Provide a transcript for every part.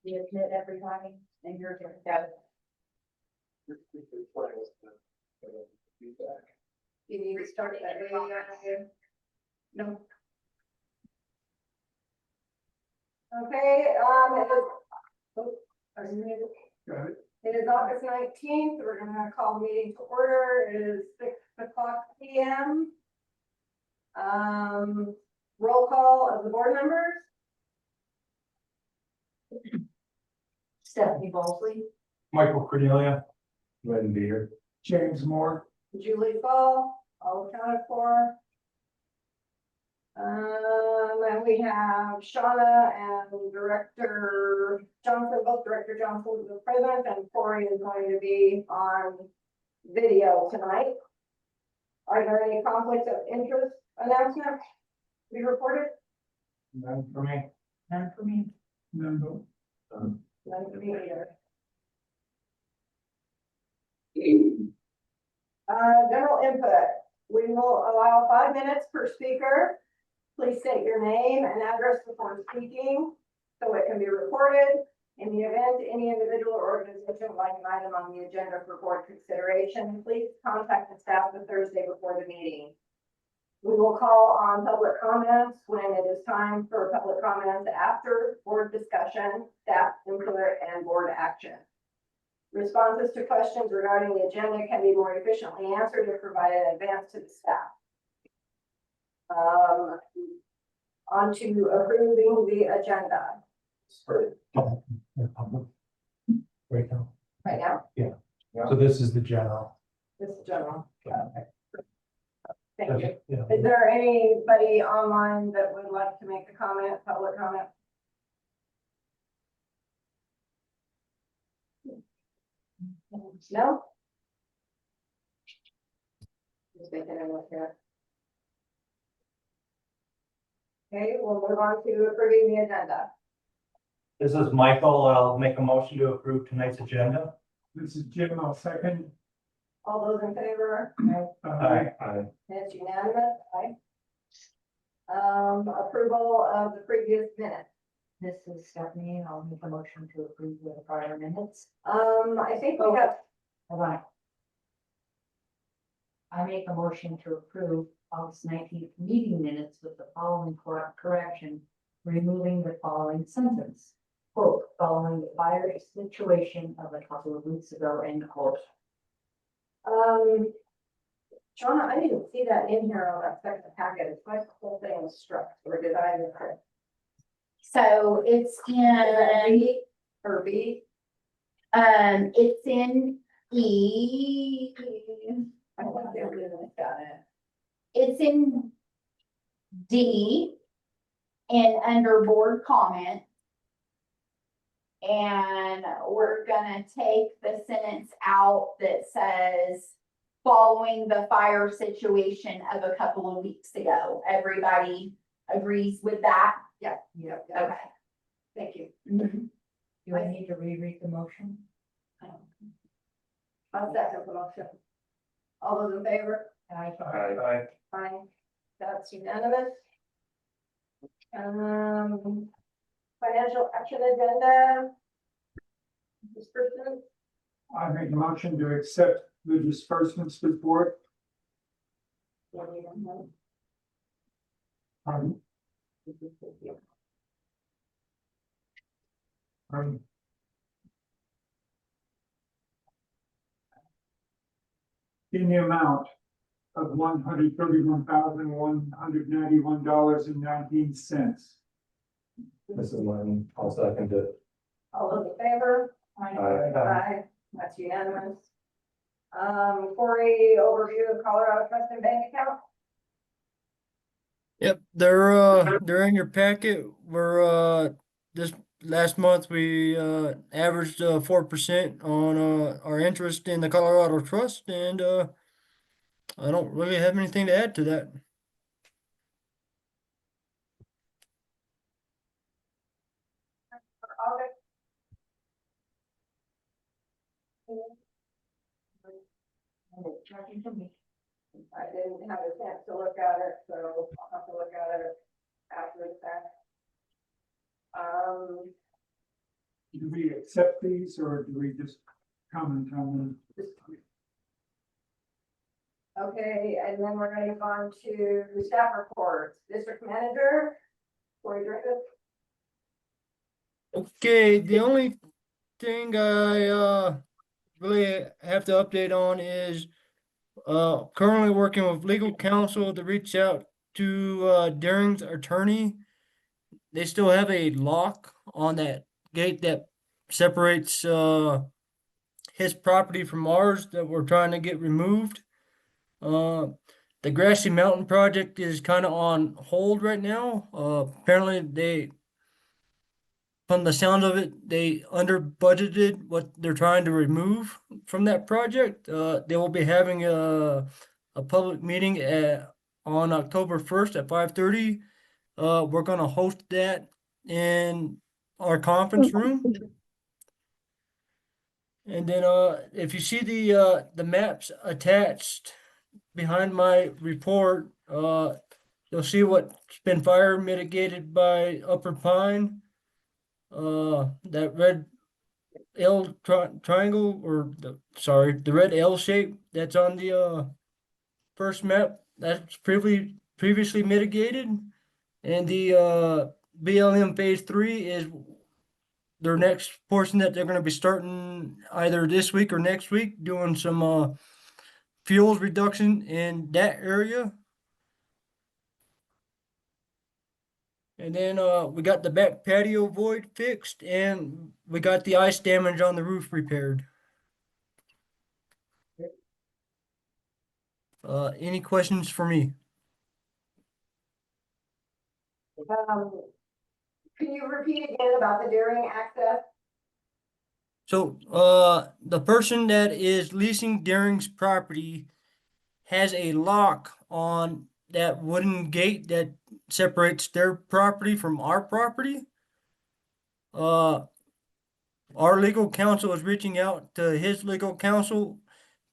You admit everybody and you're good to go. You need to start that video. No. Okay, it is August 19th. We're gonna call the meeting to order. It is 6:00 p.m. Roll call of the board members. Stephanie Bowlsley, Michael Cornelia. Glenn Beer. James Moore. Julie Fall, all accounted for. And we have Shauna and Director Johnson, both Director Johnson is the president, and Corey is going to be on video tonight. Are there any conflicts of interest announcements to be reported? None for me. None for me. None. None for me either. General input. We will allow 5 minutes per speaker. Please state your name and address before speaking, so it can be recorded. In the event any individual or organization would like an item on the agenda for board consideration, please contact the staff the Thursday before the meeting. We will call on public comments when it is time for public comments after board discussion, staff input, and board action. Responses to questions regarding the agenda can be more efficiently answered if provided in advance to the staff. On to approving the agenda. Right now. Right now, So this is the general. this is general. Okay. Thank you. Yeah. Is there anybody online that would like to make a comment, public comment? No? Just making a look here. Okay, we'll move on to approving the agenda. This is Michael. I'll make a motion to approve tonight's agenda. This is Jim, I'll second. All those in favor? Aye. It's unanimous, aye. Approval of the previous minutes. This is Stephanie, and I'll make a motion to approve the prior minutes. I think we have, Hold on. I make a motion to approve August 19th meeting minutes with the following correction, removing the following sentence. Quote, following the fire situation of a couple of weeks ago, end quote. Shauna, I didn't see that in here on that second packet. It's like the whole thing was struck, or did I miss it? So it's Is that in, B or B? it's in E. I don't think they're doing it, got it. It's in D and under board comment. And we're gonna take the sentence out that says, following the fire situation of a couple of weeks ago. Everybody agrees with that? Yeah. Okay. Thank you. Mhm. Do I need to reread the motion? I'll second the motion. All those in favor? Aye. Aye. That's unanimous. Financial action agenda. Disbursement. I make a motion to accept the disbursements report. In the amount of $131,191.19. This is mine. I'll second it. All those in favor? Aye. Aye. That's unanimous. Corey, overview of Colorado Trust and Bank account. Yep, they're in your packet. We're this last month we averaged 4% on our interest in the Colorado Trust, and I don't really have anything to add to that. For August. I didn't have a chance to look at it, so I'll have to look at it after the fact. do we accept these or do we just comment on them? Okay, and then we're gonna move on to staff reports. District manager, Corey Griffith. Okay, the only thing I really have to update on is currently working with legal counsel to reach out to Daring's attorney. They still have a lock on that gate that separates his property from ours that we're trying to get removed. The Grassy Mountain project is kind of on hold right now. Apparently from the sound of it, they under budgeted what they're trying to remove from that project. They will be having a public meeting on October 1st at 5:30. We're gonna host that in our conference room. And then if you see the maps attached behind my report, you'll see what's been fire mitigated by Upper Pine. That red triangle, or the red L shape that's on the first map, that's previously mitigated. And the BLM phase 3 is their next portion that they're gonna be starting either this week or next week, doing some fuels reduction in that area. And then we got the back patio void fixed and we got the ice damage on the roof repaired. Any questions for me? Can you repeat again about the Daring access? So the person that is leasing Daring's property has a lock on that wooden gate that separates their property from our property. Our legal counsel is reaching out to his legal counsel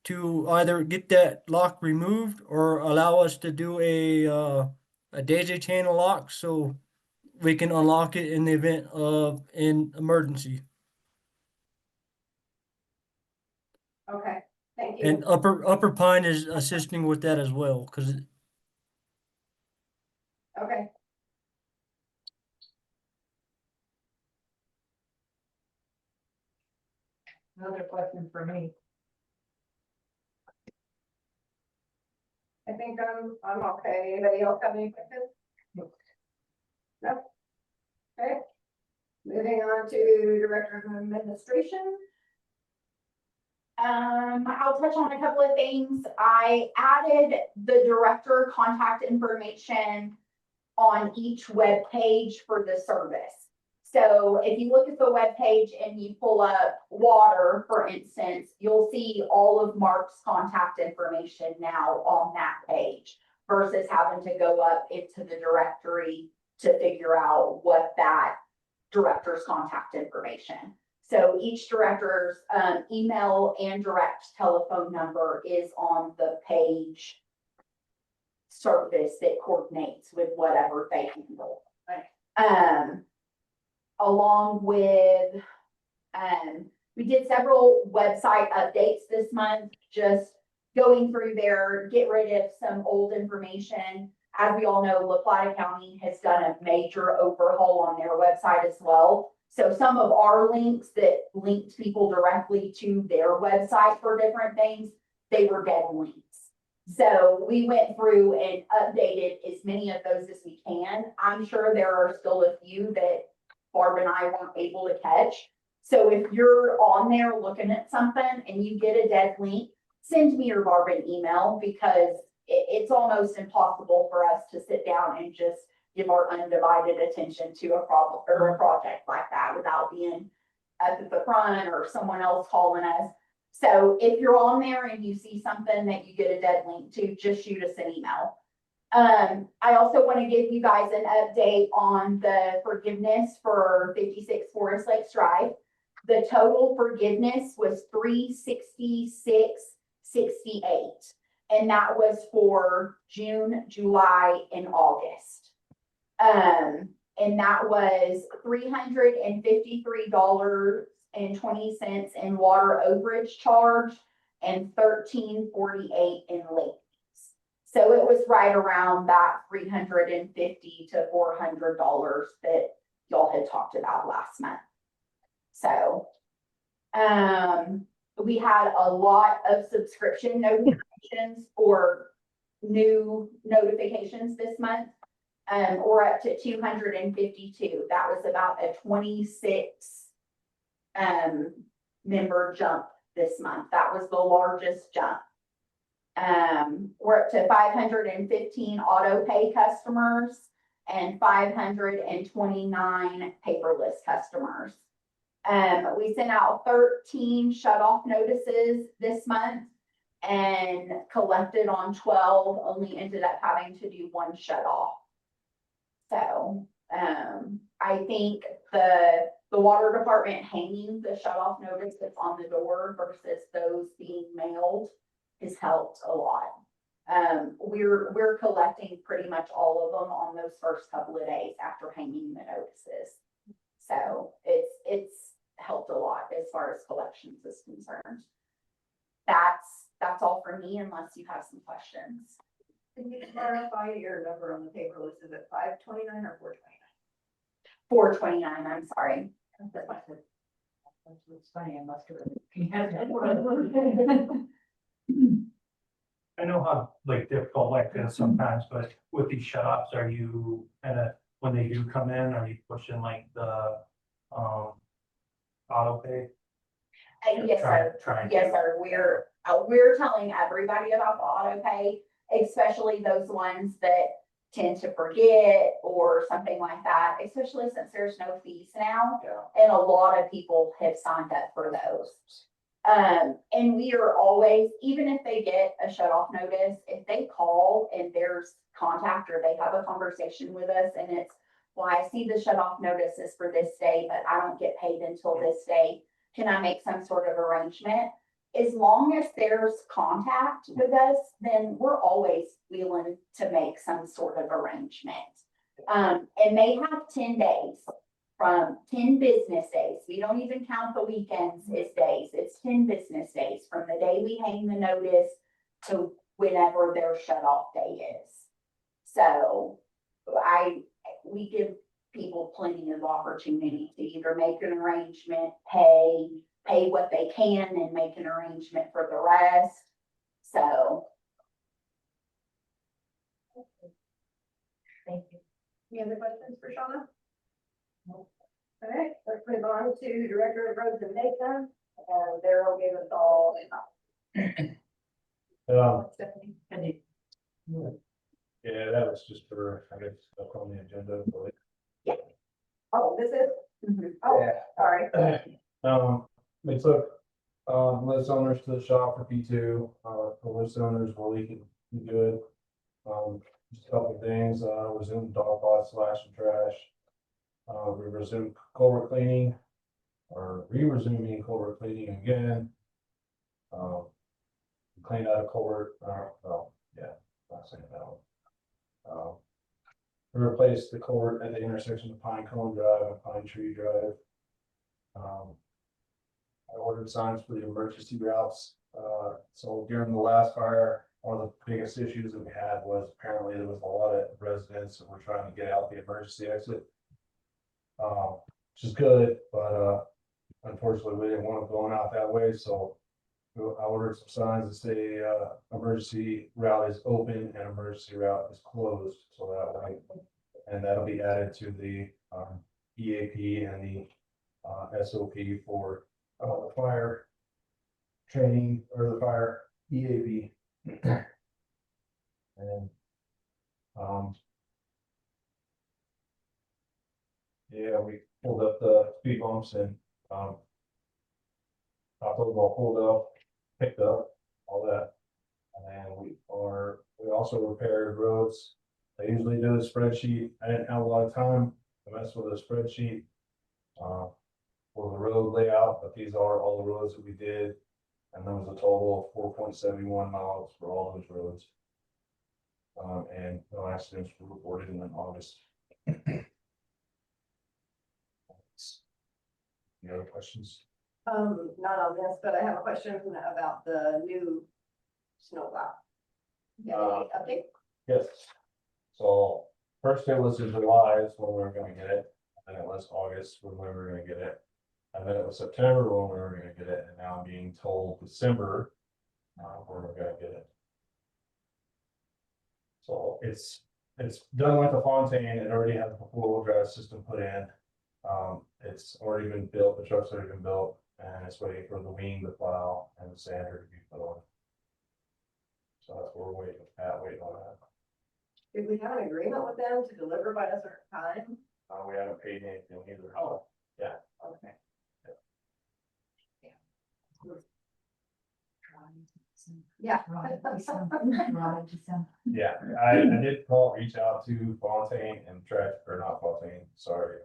to either get that lock removed or allow us to do a daisy chain lock so we can unlock it in the event of an emergency. Okay, thank you. And Upper Pine is assisting with that as well, because Okay. Another question for me. I think I'm okay. Anybody else have any questions? No? Okay. Moving on to Director of Administration. I'll touch on a couple of things. I added the director contact information on each web page for the service. So if you look at the web page and you pull up water, for instance, you'll see all of Mark's contact information now on that page versus having to go up into the directory to figure out what that director's contact information. So each director's email and direct telephone number is on the page service that coordinates with whatever they handle. Along with, we did several website updates this month, just going through there, get rid of some old information. As we all know, La Plata County has done a major overhaul on their website as well. So some of our links that linked people directly to their website for different things, they were dead links. So we went through and updated as many of those as we can. I'm sure there are still a few that Barb and I weren't able to catch. So if you're on there looking at something and you get a dead link, send me or Barb an email, because it's almost impossible for us to sit down and just give our undivided attention to a problem or a project like that without being up at the front or someone else calling us. So if you're on there and you see something that you get a dead link to, just shoot us an email. I also want to give you guys an update on the forgiveness for 56 Forest Lakes Drive. The total forgiveness was $366.68, and that was for June, July, and August. and that was $353.20 in water overage charge and $13.48 in late fees. So it was right around that $350 to $400 that y'all had talked about last month. So, we had a lot of subscription notifications for new notifications this month. We're up to 252. That was about a 26 member jump this month. That was the largest jump. We're up to 515 auto pay customers and 529 paperless customers. We sent out 13 shut-off notices this month and collected on 12, only ended up having to do one shut-off. So, I think the water department hanging the shut-off notice that's on the door versus those being mailed has helped a lot. We're collecting pretty much all of them on those first couple of days after hanging the notices. So it's helped a lot as far as collections is concerned. That's all for me unless you have some questions. Can you clarify your number on the paperless? Is it 529 or 429? 429, I'm sorry. It's funny, I must I know how like difficult like this sometimes, but with these shut offs, are you kind of, when they do come in, are you pushing like the auto pay? Yes, sir. Trying. Yes, sir. We're telling everybody about the auto pay, especially those ones that tend to forget or something like that, especially since there's no fees now. Yeah. And a lot of people have signed up for those. And we are always, even if they get a shut off notice, if they call and there's contact or they have a conversation with us and it's, well, I see the shut off notice is for this day, but I don't get paid until this day. Can I make some sort of arrangement? As long as there's contact with us, then we're always willing to make some sort of arrangement. And they have 10 days, from 10 business days. We don't even count the weekends as days. It's 10 business days from the day we hang the notice to whenever their shut off day is. So we give people plenty of opportunity to either make an arrangement, pay what they can and make an arrangement for the rest. So. Thank you. Any other questions for Shauna? All right, let's move on to Director of Roads and Maintenance, and Daryl gave us all. Stephanie. Yeah, that was just for, I guess, up on the agenda. Oh, this is, Mhm. oh, Yeah. sorry. We took, list owners to the shop for P2, the list owners were leaking good. Just a couple of things, resumed dog pot slash and trash. We resumed culvert cleaning, or re-resuming culvert cleaning again. Cleaned out a culvert, not saying that one. We replaced the culvert at the intersection of Pine Cone Drive and Pine Tree Drive. I ordered signs for the emergency routes. So during the last fire, one of the biggest issues that we had was apparently there was a lot of residents that were trying to get out the emergency exit. Which is good, but unfortunately we didn't want them going out that way, so I ordered some signs that say emergency route is open and emergency route is closed, so that way. And that'll be added to the EAP and the SOP for the fire training or the fire EAP. And yeah, we pulled up the speed bumps and top of all pulled up, picked up all that. And we also repaired roads. I usually do a spreadsheet. I didn't have a lot of time to mess with a spreadsheet for the road layout, but these are all the roads that we did. And there was a total of 4.71 miles for all those roads. And no accidents were reported in August. Any other questions? Not on this, but I have a question about the new snowplow. You have any update? Yes. So first it was in July is when we were gonna get it, and then it was August when we were gonna get it. And then it was September when we were gonna get it, and now I'm being told December, when we're gonna get it. So it's done with the Fontaine, it already has the four-wheel drive system put in. It's already been built, the truck's already been built, and it's waiting for the wing, the plow, and the sander to be put on. So that's what we're waiting on that. Did we have an agreement with them to deliver by a certain time? We haven't paid anything either. Oh. Yeah. Okay. Yeah. Yeah, I did reach out to Fontaine and try, or not Fontaine, sorry,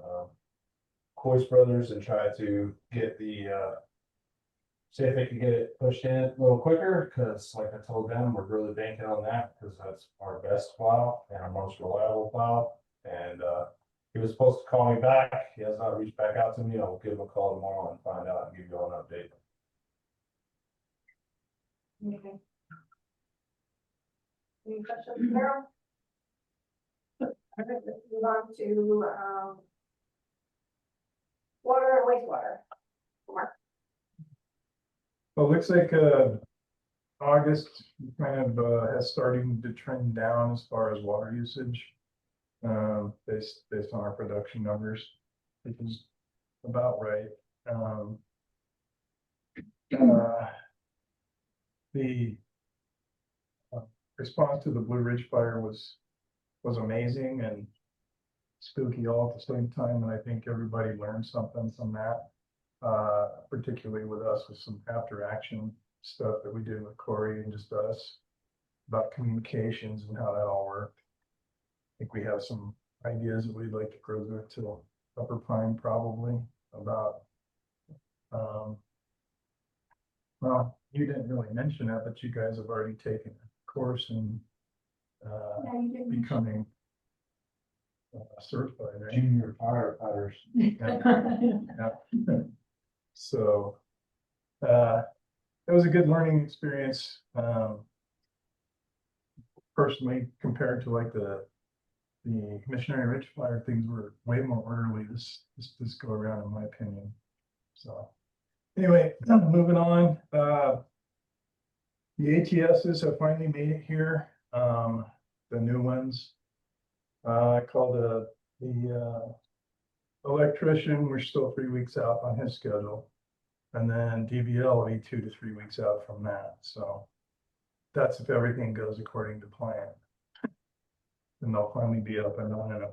Coyce Brothers and try to get the, see if they could get it pushed in a little quicker, cause like I told them, we're really banking on that, cause that's our best plow and our most reliable plow. And, he was supposed to call me back, he has not reached back out to me, I'll give him a call tomorrow and find out and give you all an update. Okay. Any questions, Carol? All right, let's move on to, water and wastewater. Mark. Well, it looks like, August kind of, has starting to trend down as far as water usage. Based on our production numbers, which is about right. The response to the Blue Ridge fire was amazing and spooky all at the same time, and I think everybody learned something from that. Particularly with us with some after action stuff that we did with Corey and just us about communications and how that all worked. I think we have some ideas that we'd like to grow to Upper Pine probably about. Well, you didn't really mention that, but you guys have already taken a course in becoming certified, right? Junior firefighters. Yeah. So, it was a good learning experience. Personally, compared to like the Missionary Ridge fire, things were way more orderly this go around, in my opinion. So, anyway, moving on. The ATSs have finally made it here. The new ones. I called the electrician. We're still 3 weeks out on his schedule, and then DVL will be 2 to 3 weeks out from that. So that's if everything goes according to plan. And they'll finally be up and running.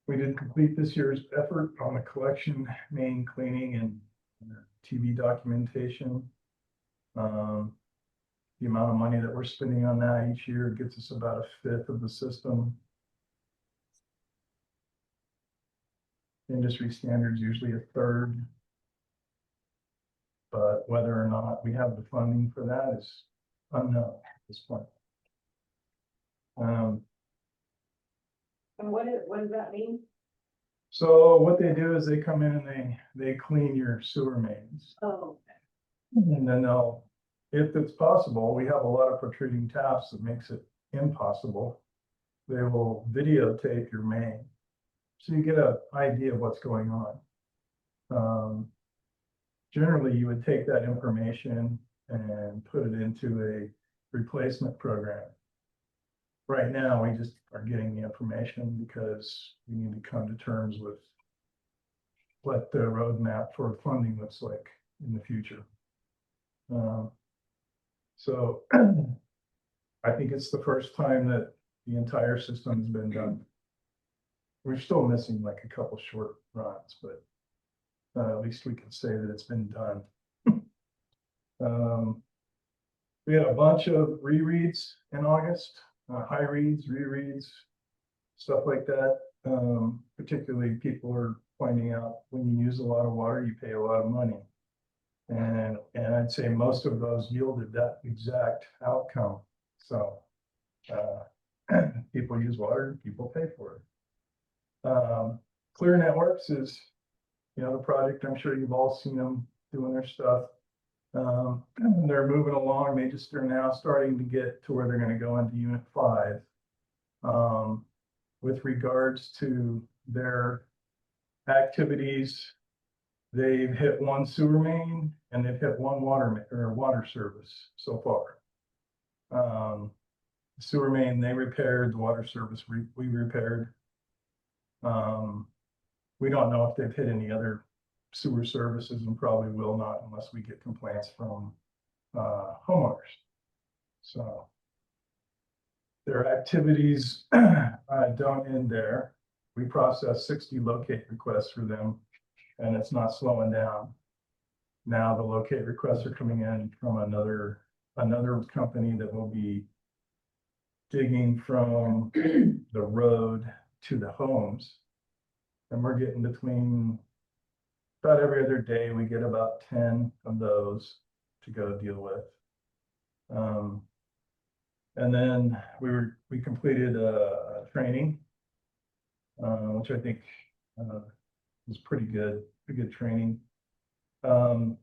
We did complete this year's effort on the collection, main cleaning, and TV documentation. The amount of money that we're spending on that each year gets us about 1/5 of the system. Industry standards usually 1/3. But whether or not we have the funding for that is unknown at this point. And what does that mean? So what they do is they come in and they clean your sewer mains. Oh, And then they'll, if it's possible, we have a lot of protruding taps that makes it impossible. They will videotape your main. So you get an idea of what's going on. Generally, you would take that information and put it into a replacement program. Right now, we just are getting the information because we need to come to terms with what the roadmap for funding looks like in the future. So I think it's the first time that the entire system has been done. We're still missing like a couple short runs, but at least we can say that it's been done. We had a bunch of rereads in August, high reads, rereads, stuff like that. Particularly people are finding out when you use a lot of water, you pay a lot of money. And I'd say most of those yielded that exact outcome. So people use water, people pay for it. Clear Networks is, you know, the project, I'm sure you've all seen them doing their stuff. They're moving along, they just are now starting to get to where they're gonna go into Unit 5. With regards to their activities, they've hit one sewer main and they've hit one water service so far. Sewer main, they repaired, the water service, we repaired. We don't know if they've hit any other sewer services and probably will not unless we get complaints from homeowners. So their activities don't end there. We processed 60 locate requests for them, and it's not slowing down. Now the locate requests are coming in from another company that will be digging from the road to the homes. And we're getting between about every other day, we get about 10 of those to go deal with. And then we completed a training, which I think was pretty good training. I don't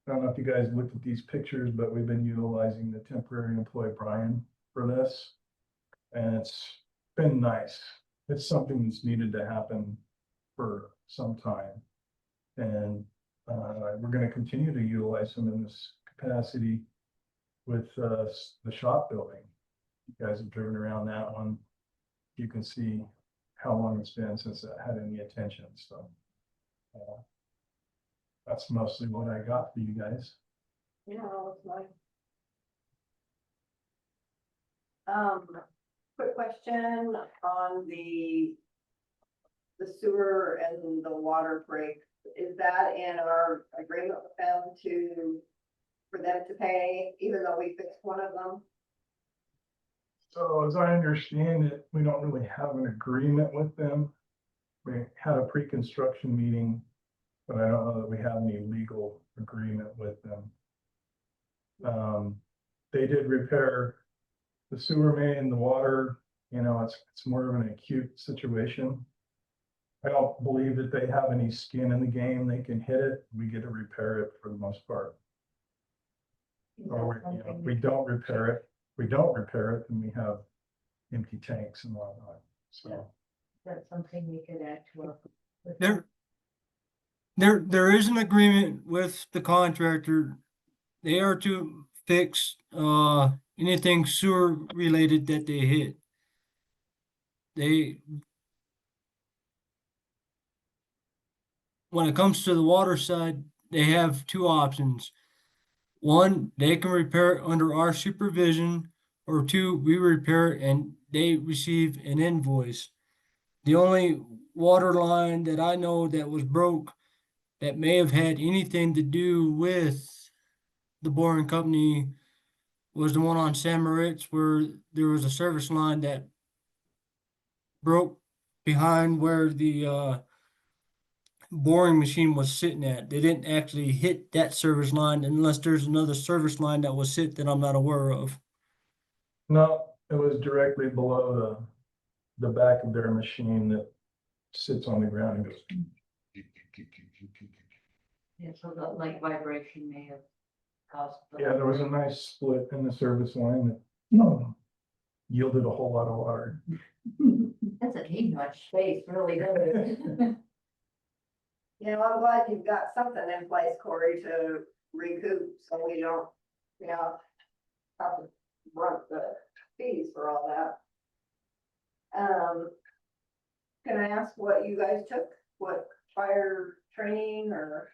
know if you guys looked at these pictures, but we've been utilizing the temporary employee Brian for this. And it's been nice. It's something that's needed to happen for some time. And we're going to continue to utilize him in this capacity with the shop building. You guys have driven around that one. You can see how long it's been since that had any attention. So that's mostly what I got for you guys. Yeah, it's nice. Quick question on the sewer and the water break. Is that in our agreement with them for them to pay, even though we fixed one of them? So as I understand it, we don't really have an agreement with them. We had a pre-construction meeting, but I don't know that we have any legal agreement with them. They did repair the sewer main, the water, you know, it's more of an acute situation. I don't believe that they have any skin in the game. They can hit it. We get to repair it for the most part. Or we don't repair it. We don't repair it, and we have empty tanks and whatnot. So That's something we could add to our. There is an agreement with the contractor. They are to fix anything sewer related that they hit. When it comes to the water side, they have two options. One, they can repair it under our supervision, or two, we repair it and they receive an invoice. The only water line that I know that was broke that may have had anything to do with the boring company was the one on San Moritz, where there was a service line that broke behind where the boring machine was sitting at. They didn't actually hit that service line unless there's another service line that was hit that I'm not aware of. no, it was directly below the back of their machine that sits on the ground and goes. Yeah, so the like vibration may have caused. Yeah, there was a nice split in the service line that yielded a whole lot of water. Doesn't need much space, really, does it? You know, I'm glad you've got something in place, Corey, to recoup, so we don't, you know, have to run the fees for all that. Can I ask what you guys took? What fire training or?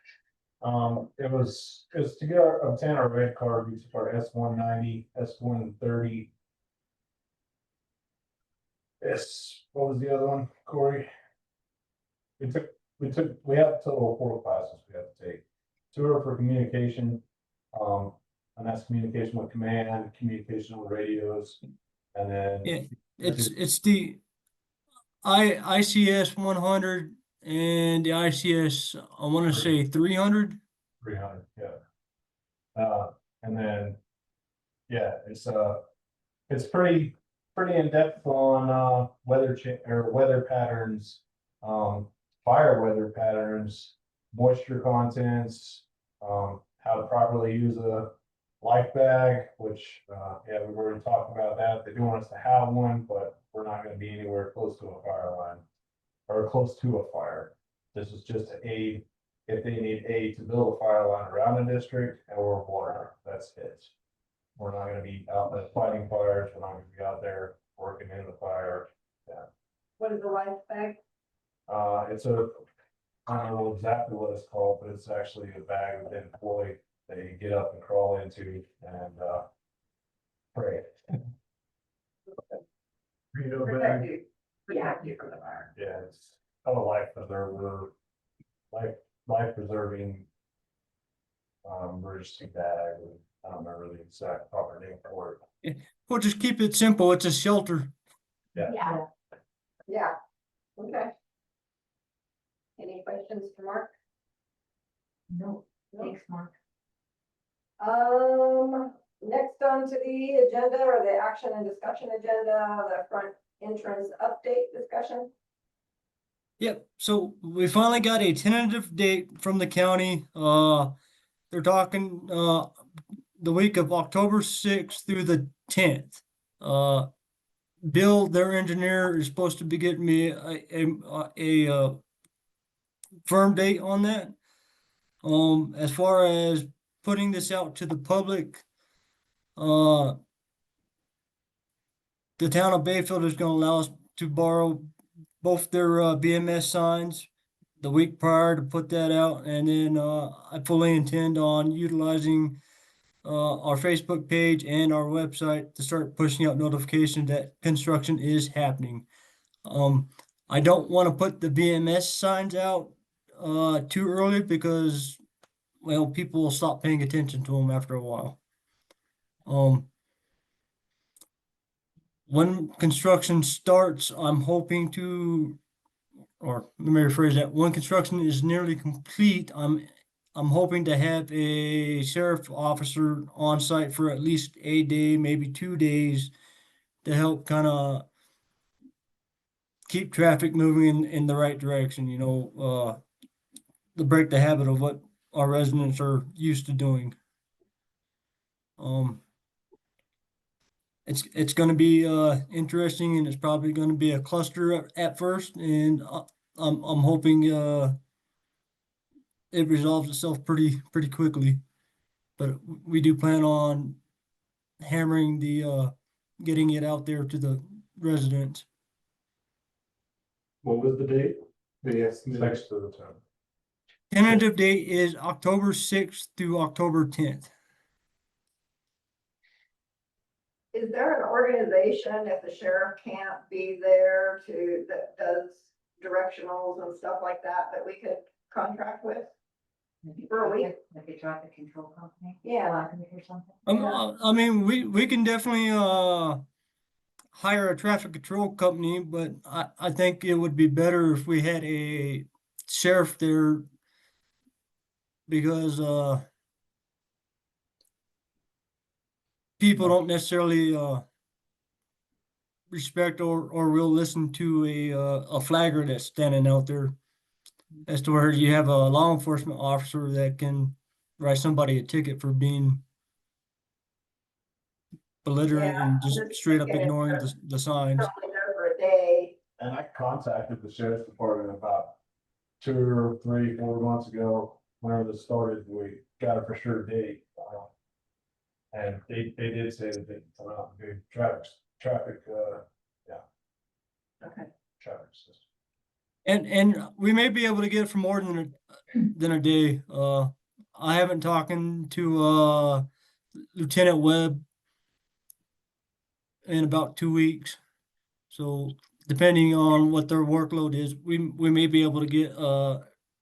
It was to obtain our red card, we took our S-190, S-130. What was the other one, Corey? We have a total of 4 classes we have to take. 2 are for communication, and that's communication with command, communication with radios, and then. Yeah, it's the ICS 100 and the ICS, I want to say 300. 300, yeah. And then, yeah, it's pretty in depth on weather patterns, fire weather patterns, moisture contents, how to properly use a life bag, which, yeah, we've already talked about that. They do want us to have one, but we're not gonna be anywhere close to a fire line or close to a fire. This is just to aid, if they need aid to build a fire line around the district or water, that's it. We're not gonna be out there fighting fires, we're not gonna be out there working in the fire. What is the life bag? It's a, I don't know exactly what it's called, but it's actually a bag that employ, they get up and crawl into and, pray. Burrito Protect bag. you. Protect you from the fire. Yeah, it's kind of life preserver, life preserving. Emergency bag, I don't remember the exact proper name for it. We'll just keep it simple. It's a shelter. Yeah. Yeah, okay. Any questions for Mark? No, thanks, Mark. Next on to the agenda or the action and discussion agenda, the front entrance update discussion. Yep, so we finally got a tentative date from the county. They're talking the week of October 6th through the 10th. Bill, their engineer, is supposed to be getting me a firm date on that. As far as putting this out to the public, the town of Bayfield is gonna allow us to borrow both their BMS signs the week prior to put that out, and then I fully intend on utilizing our Facebook page and our website to start pushing out notifications that construction is happening. I don't want to put the BMS signs out too early because, well, people will stop paying attention to them after a while. When construction starts, I'm hoping to, or let me rephrase that, when construction is nearly complete, I'm hoping to have a sheriff officer on site for at least a day, maybe 2 days, to help kind of keep traffic moving in the right direction, to break the habit of what our residents are used to doing. It's gonna be interesting, and it's probably gonna be a cluster at first, and I'm hoping it resolves itself pretty quickly. But we do plan on hammering the getting it out there to the residents. What was the date? Yes. Next to the time. Tentative date is October 6th through October 10th. Is there an organization, if the sheriff can't be there that does directionals and stuff like that, that we could contract with? For a week? Like a traffic control company? Yeah. Or something? I mean, we can definitely hire a traffic control company, but I think it would be better if we had a sheriff there, because people don't necessarily respect or will listen to a flagger that's standing out there, as to where you have a law enforcement officer that can write somebody a ticket for being belligerent Yeah, and I'm just just straight up thinking if ignoring they're the signs. only there for a day. And I contacted the sheriff's department about 2 or 3, 4 months ago, whenever this started, we got a for sure date. And they did say that they come out and do traffic, Okay. traffic system. And we may be able to get it for more than a day. I haven't talking to Lieutenant Webb in about 2 weeks. So depending on what their workload is, we may be able to get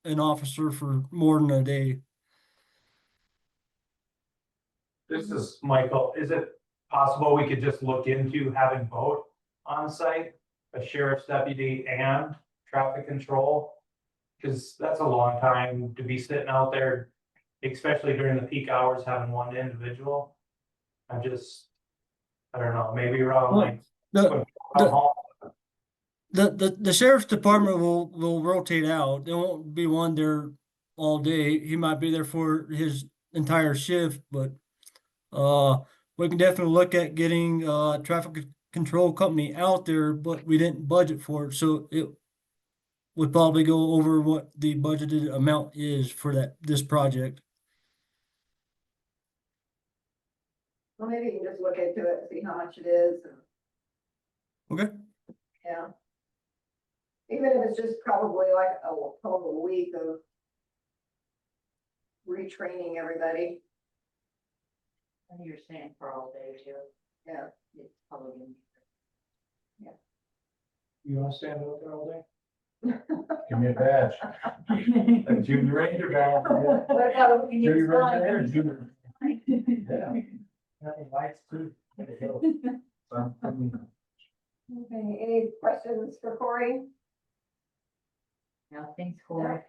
an officer for more than a day. This is Michael. Is it possible we could just look into having both on site, a sheriff's deputy and traffic control? Because that's a long time to be sitting out there, especially during the peak hours, having one individual. I don't know, maybe around like. The- when people come home. The sheriff's department will rotate out. There won't be one there all day. He might be there for his entire shift, but we can definitely look at getting traffic control company out there, but we didn't budget for it, so it would probably go over what the budgeted amount is for this project. Well, maybe you can just look into it and see how much it is. Okay. Yeah. Even if it's just probably like a total week of retraining everybody. And you're saying for all day too. Yeah. It's probably gonna You wanna stand out there all day? Give me a badge. be. A junior ranger badge. What about if we need Junior signs? ranger, junior. Yeah. Having lights too. Okay, any questions for Corey? No, thanks for.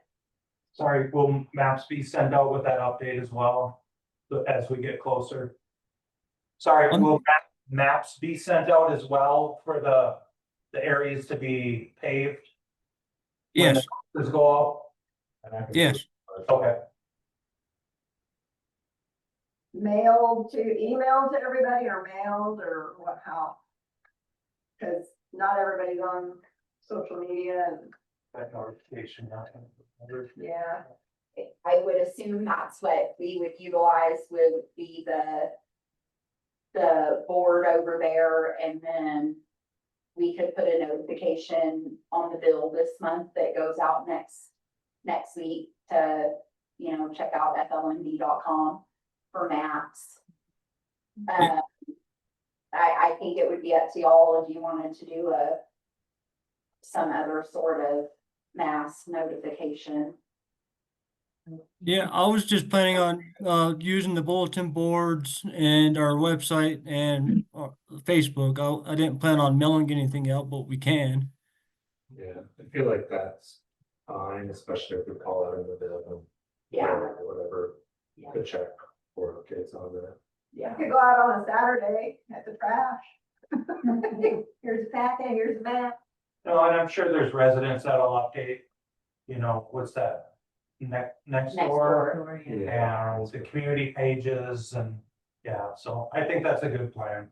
Sorry, will maps be sent out with that update as well, as we get closer? Sorry, will maps be sent out as well for the areas to be paved? When Yes, the numbers go yes. up? Okay, Mailed to, emailed to everybody or mailed or what, how? Cause not everybody's on social media and, that notification. yeah. I would assume that's what we would utilize would be the board over there, and then we could put a notification on the bill this month that goes out next week to, check out FLMD.com for maps. Yeah. I think it would be up to y'all if you wanted to do some other sort of mass notification. Yeah, I was just planning on using the bulletin boards and our website and Facebook. I didn't plan on mailing anything out, but we can. Yeah, I feel like that's fine, especially if we call out in the bill. Yeah. Or whatever, Yeah. to check for updates on that. Yeah. You could go out on a Saturday at the trash. Here's a packet, here's a map. No, and I'm sure there's residents that'll update, what's that? Next Next door, door. and the community pages and, yeah, so I think that's a good plan.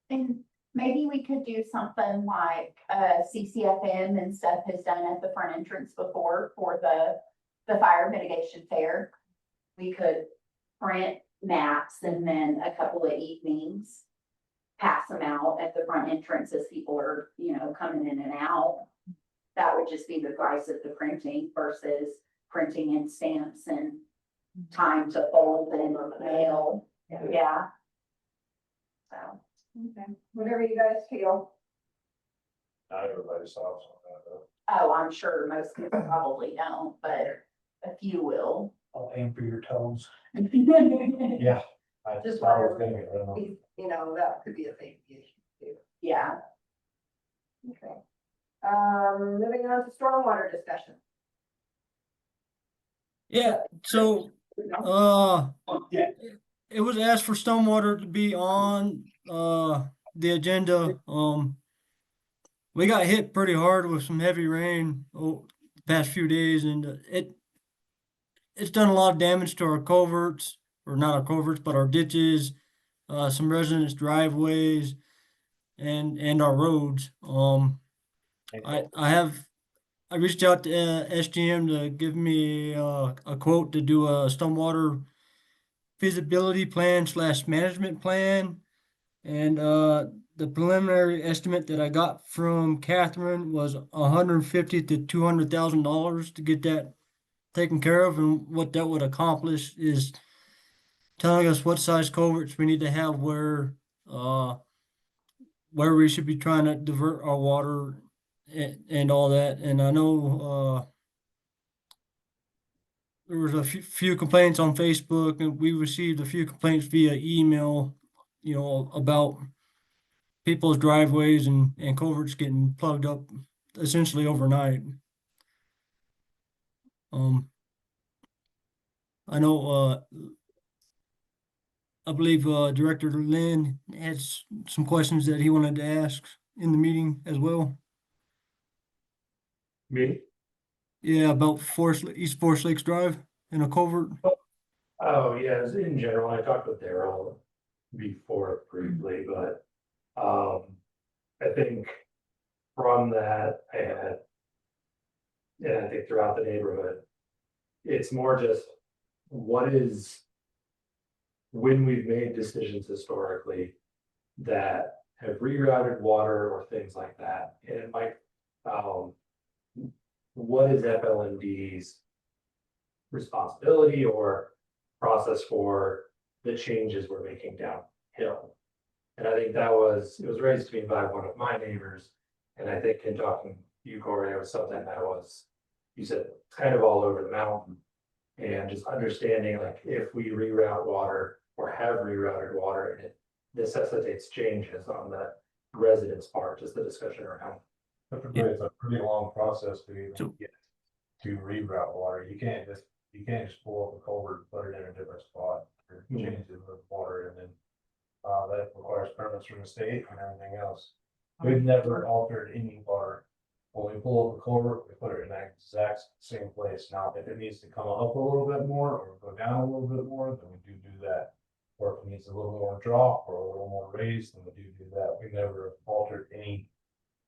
And maybe we could do something like, CCFM and stuff has done at the front entrance before for the fire mitigation fair. We could print maps and then a couple of evenings, pass them out at the front entrance as people are, coming in and out. That would just be the price of the printing versus printing in stamps and time to fold and mail. Yeah. So. Okay, whatever you guys feel. Not everybody solves on that though. Oh, I'm sure most people probably don't, but a few will. I'll aim for your toes. Yeah. I Just thought it was whatever. gonna be, I don't know. That could be a big issue too. Yeah. Okay. Moving on to stormwater discussion. Yeah, so it was asked for stormwater to be on the agenda. We got hit pretty hard with some heavy rain the past few days, and it's done a lot of damage to our culverts, or not our culverts, but our ditches, some residents' driveways, and our roads. I reached out to SGM to give me a quote to do a stormwater feasibility plan / management plan. And the preliminary estimate that I got from Catherine was $150,000 to $200,000 to get that taken care of. And what that would accomplish is telling us what size culverts we need to have where we should be trying to divert our water and all that. And I know there was a few complaints on Facebook, and we received a few complaints via email, about people's driveways and culverts getting plugged up essentially overnight. I know, I believe Director Lynn had some questions that he wanted to ask in the meeting as well. Me? Yeah, about East Forest Lakes Drive in a culvert. Oh, yeah, in general, I talked with Daryl before briefly, but, I think from that, I had. And I think throughout the neighborhood, it's more just, what is. When we've made decisions historically that have rerouted water or things like that, and it might, what is FLMD's responsibility or process for the changes we're making downhill? And I think it was raised to me by one of my neighbors, and I think in talking to you, Corey, it was something that was, you said, kind of all over the mountain. And just understanding, like, if we reroute water or have rerouted water, and it necessitates changes on the residents' part, just the discussion around. Typically, it's a pretty long process to even get to reroute water. You can't just pull up a culvert, and put it in a different spot, or change the water, and then that requires permits from the state and everything else. We've never altered any water. When we pull up a culvert, we put it in that exact same place. Now, if it needs to come up a little bit more or go down a little bit more, then we do that. Or if it needs a little more drop or a little more raised, then we do that. We never altered any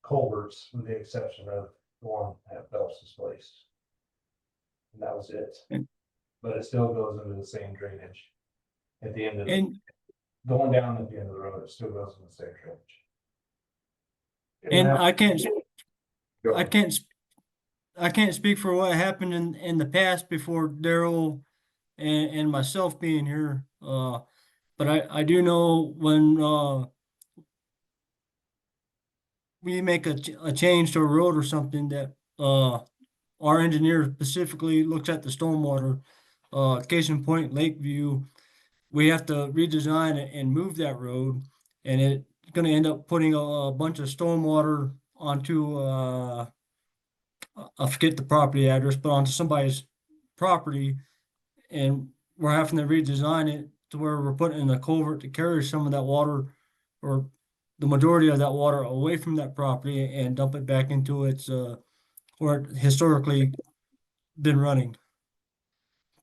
culverts with the exception of the one at Phelps's place. And that was it. But it still goes into the same drainage. At the end of the, going down at the end of the road, it still goes in the same drainage. And I can't speak for what happened in the past before Daryl and myself being here. But I do know when we make a change to a road or something that our engineer specifically looks at the stormwater. Case in point, Lakeview, we have to redesign it and move that road, and it's going to end up putting a bunch of stormwater onto I forget the property address, but onto somebody's property, and we're having to redesign it to where we're putting in a culvert to carry some of that water or the majority of that water away from that property and dump it back into its where it historically been running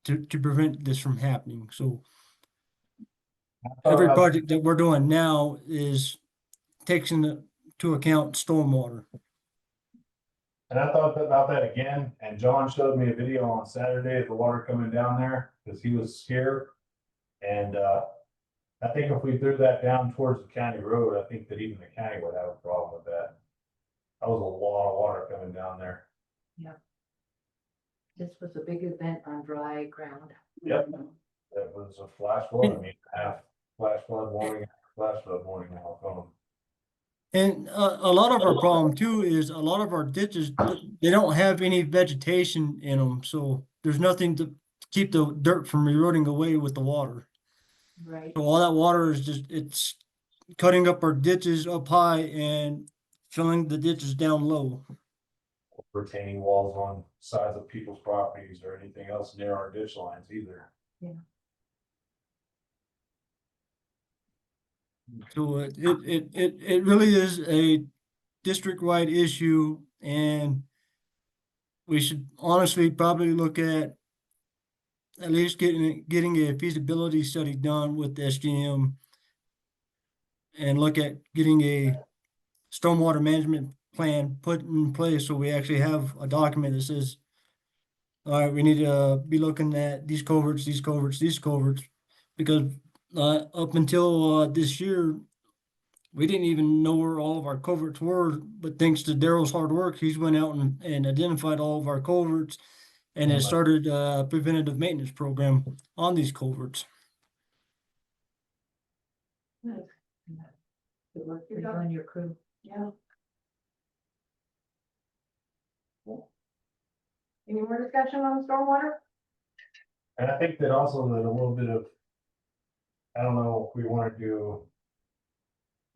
to prevent this from happening. So every project that we're doing now is takes into account stormwater. And I thought about that again, and John showed me a video on Saturday of the water coming down there, because he was scared. And I think if we threw that down towards the county road, I think that even the county would have a problem with that. That was a lot of water coming down there. This was a big event on dry ground. Yep. That was a flash flood. I mean, half flash flood warning, flash flood warning now coming. And a lot of our problem too is a lot of our ditches, they don't have any vegetation in them, so there's nothing to keep the dirt from eroding away with the water. Right. So all that water is it's cutting up our ditches up high and filling the ditches down low. Retaining walls on sides of people's properties or anything else near our ditch lines either. So it really is a district-wide issue, and we should honestly probably look at least getting a feasibility study done with SGM and look at getting a stormwater management plan put in place so we actually have a document that says, all right, we need to be looking at these culverts, because up until this year, we didn't even know where all of our culverts were, but thanks to Daryl's hard work, he's went out and identified all of our culverts and has started a preventative maintenance program on these culverts. Good work for you and your crew. Yeah. Any more discussion on stormwater? And I think that also that a little bit of, I don't know if we want to do,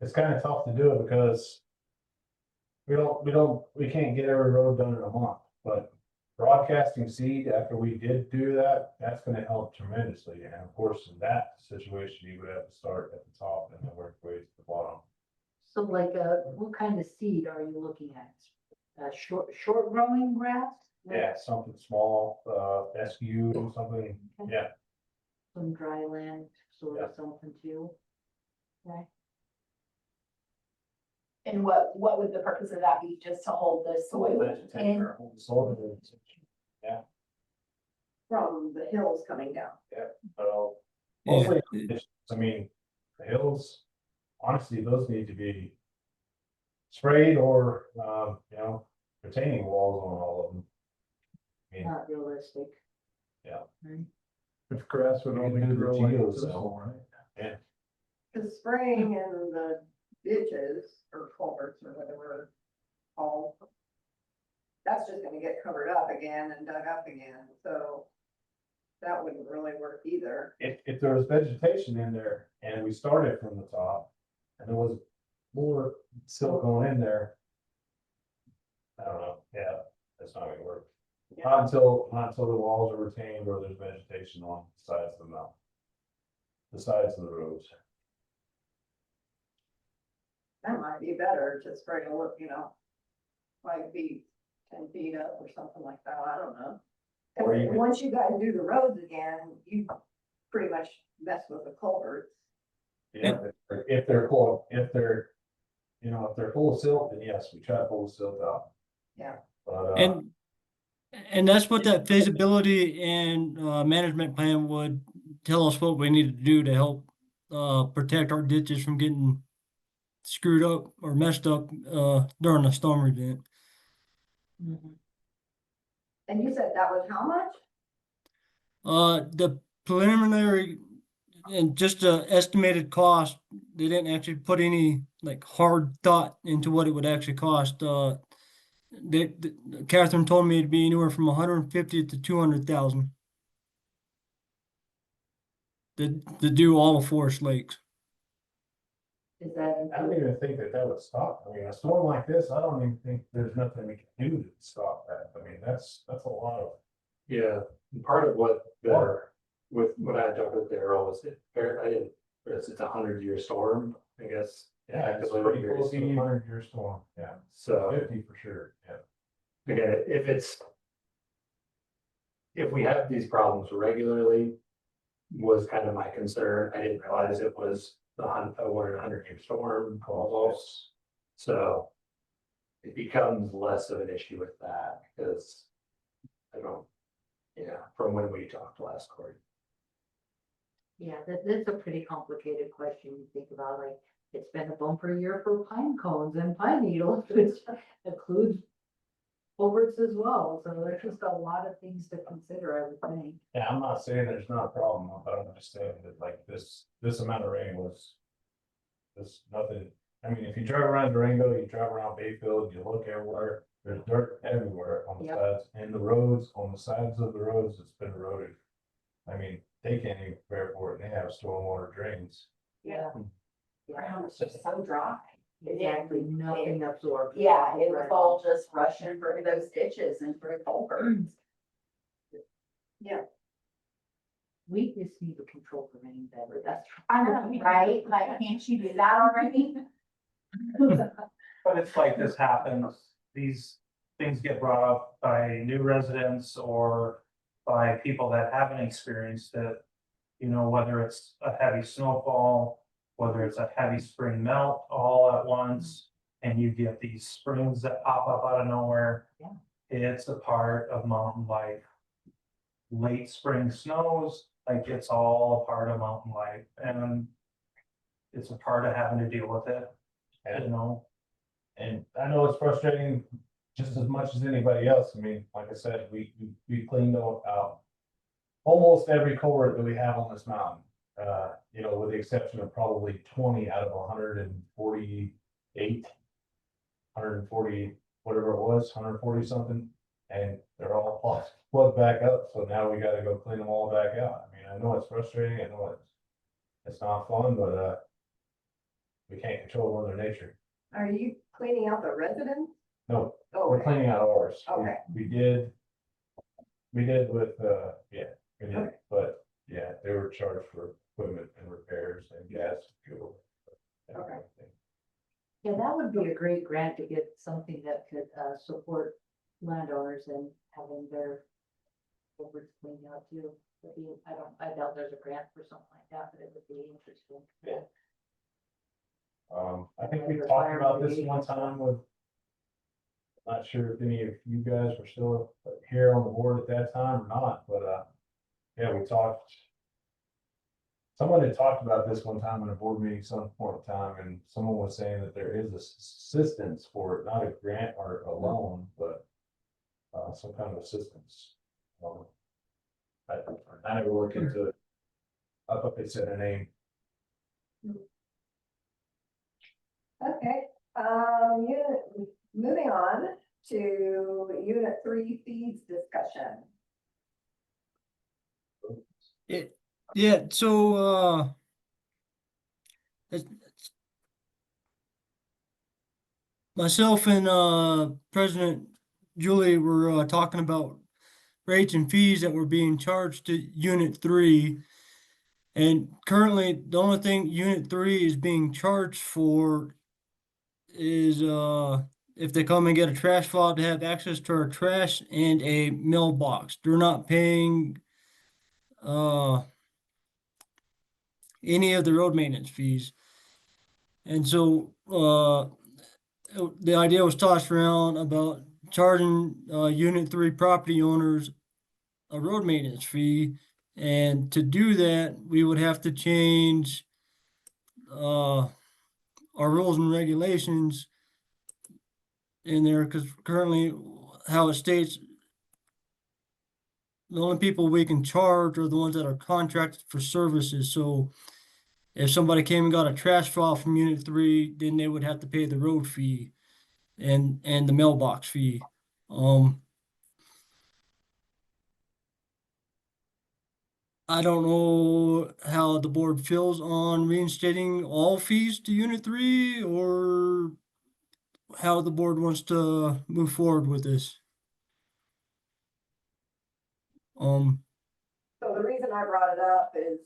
it's kind of tough to do it because we can't get every road done in a month, but broadcasting seed after we did do that, that's going to help tremendously. And of course, in that situation, you would have to start at the top and then work your way to the bottom. So like, what kind of seed are you looking at? Short growing grass? Yeah, something small, SU, something, yeah. Some dry land, sort of Yeah. something too. Okay. And what would the purpose of that be? Just to hold the soil Vegetation in? or hold the soil in. From the hills coming down. So Yeah, mostly, I mean, the hills, honestly, those need to be sprayed or, retaining walls on all of them. I mean, Not realistic. Yeah. Right. If grass would You can only do the grow like geos, this, though. right? The spraying in the ditches or culverts or whatever called. That's just gonna get covered up again and dug up again, so. That wouldn't really work either. if there was vegetation in there and we started from the top and there was more silt going in there. I don't know, yeah, that's not gonna work. Not until the walls are retained or there's vegetation on the sides of the mountain. The sides of the roads. That might be better to spray a look, 5 feet, 10 feet up or something like that, I don't know. Or you could- Once you guys do the roads again, you pretty much mess with the culverts. Yeah, if they're full, if they're full of silt, then yes, we try to pull the silt out. Yeah. But, and that's what that feasibility and management plan would tell us what we need to do to help protect our ditches from getting screwed up or messed up during a storm event. Mhm. And you said that was how much? The preliminary and just the estimated cost, they didn't actually put any like hard thought into what it would actually cost. Catherine told me it'd be anywhere from 150 to 200,000 to do all of Forest Lakes. Is that? I don't even think that would stop. I mean, a storm like this, I don't even think there's nothing we can do to stop that. I mean, that's a lot of. Yeah, and part of what with what I talked with Daryl was it's a 100-year storm, I guess. Yeah, it's pretty close to a 100-year storm, yeah, So 50 for sure, yeah. again, if we have these problems regularly, was kind of my concern. I didn't realize it was a 100-year storm almost. So it becomes less of an issue with that because from when we talked last quarter. Yeah, that's a pretty complicated question. You think about like, it's been a bumper year for pine cones and pine needles, which includes culverts as well. So there's just a lot of things to consider, I would think. Yeah, I'm not saying there's not a problem, but I'm just saying that like this amount of rain was. Nothing, I mean, if you drive around Durango, you drive around Bayfield, you look everywhere, there's dirt everywhere on the Yep. sides, and the roads, on the sides of the roads, it's been eroded. I mean, they can't even prepare for it, they have stormwater drains. Yeah. Ground was just so dry. Exactly, nothing absorbed. Yeah, it was all just rushing through those ditches and through culverts. We just need to control the rain better, that's. I know, right? Like, can't you do that already? But it's like this happens, these things get brought up by new residents or by people that haven't experienced it. Whether it's a heavy snowfall, whether it's a heavy spring melt all at once, and you get these springs that pop up out of nowhere. Yeah. It's a part of mountain life. Late spring snows, like it's all a part of mountain life, and it's a part of having to deal with it, And I know it's frustrating just as much as anybody else. I mean, like I said, we cleaned out almost every culvert that we have on this mountain. With the exception of probably 20 out of 148, 140, whatever it was, 140 something. And they're all plugged back up, so now we gotta go clean them all back out. I mean, I know it's frustrating, I know it's not fun, but we can't control Mother Nature. Are you cleaning out the residents? No, Oh, we're okay. cleaning out ours. Okay. We did with, we did, Okay. but yeah, they were charged for equipment and repairs and gas, fuel. Okay. Yeah, that would be a great grant to get something that could, support landowners and having their culverts cleaned out too. I doubt there's a grant for something like that, but it would be interesting. Yeah. I think Like we for talked fire about this brigade. one time with. Not sure if any of you guys were still here on the board at that time or not, but, yeah, we talked. Someone had talked about this one time in a board meeting some point in time, and someone was saying that there is assistance for it, not a grant or a loan, but, some kind of assistance. I never looked into it. I thought they said a name. Okay, moving on to unit 3 fees discussion. Yeah, so, it's- myself and, President Julie were, talking about rates and fees that were being charged to Unit 3. And currently, the only thing Unit 3 is being charged for is, if they come and get a trash fob to have access to our trash and a mailbox. They're not paying, any of the road maintenance fees. And so, the idea was tossed around about charging, Unit 3 property owners a road maintenance fee. And to do that, we would have to change, our rules and regulations in there, because currently how it states, the only people we can charge are the ones that are contracted for services. So if somebody came and got a trash file from Unit 3, then they would have to pay the road fee and the mailbox fee. I don't know how the board feels on reinstating all fees to Unit 3, or how the board wants to move forward with this. So the reason I brought it up is,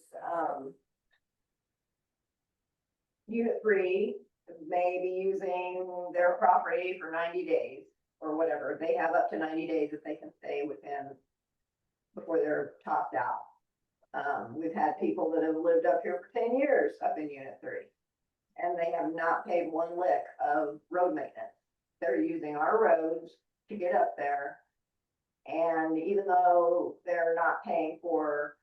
unit 3 may be using their property for 90 days or whatever. They have up to 90 days that they can stay within before they're topped out. We've had people that have lived up here for 10 years up in unit 3, and they have not paid one lick of road maintenance. They're using our roads to get up there. And even though they're not paying for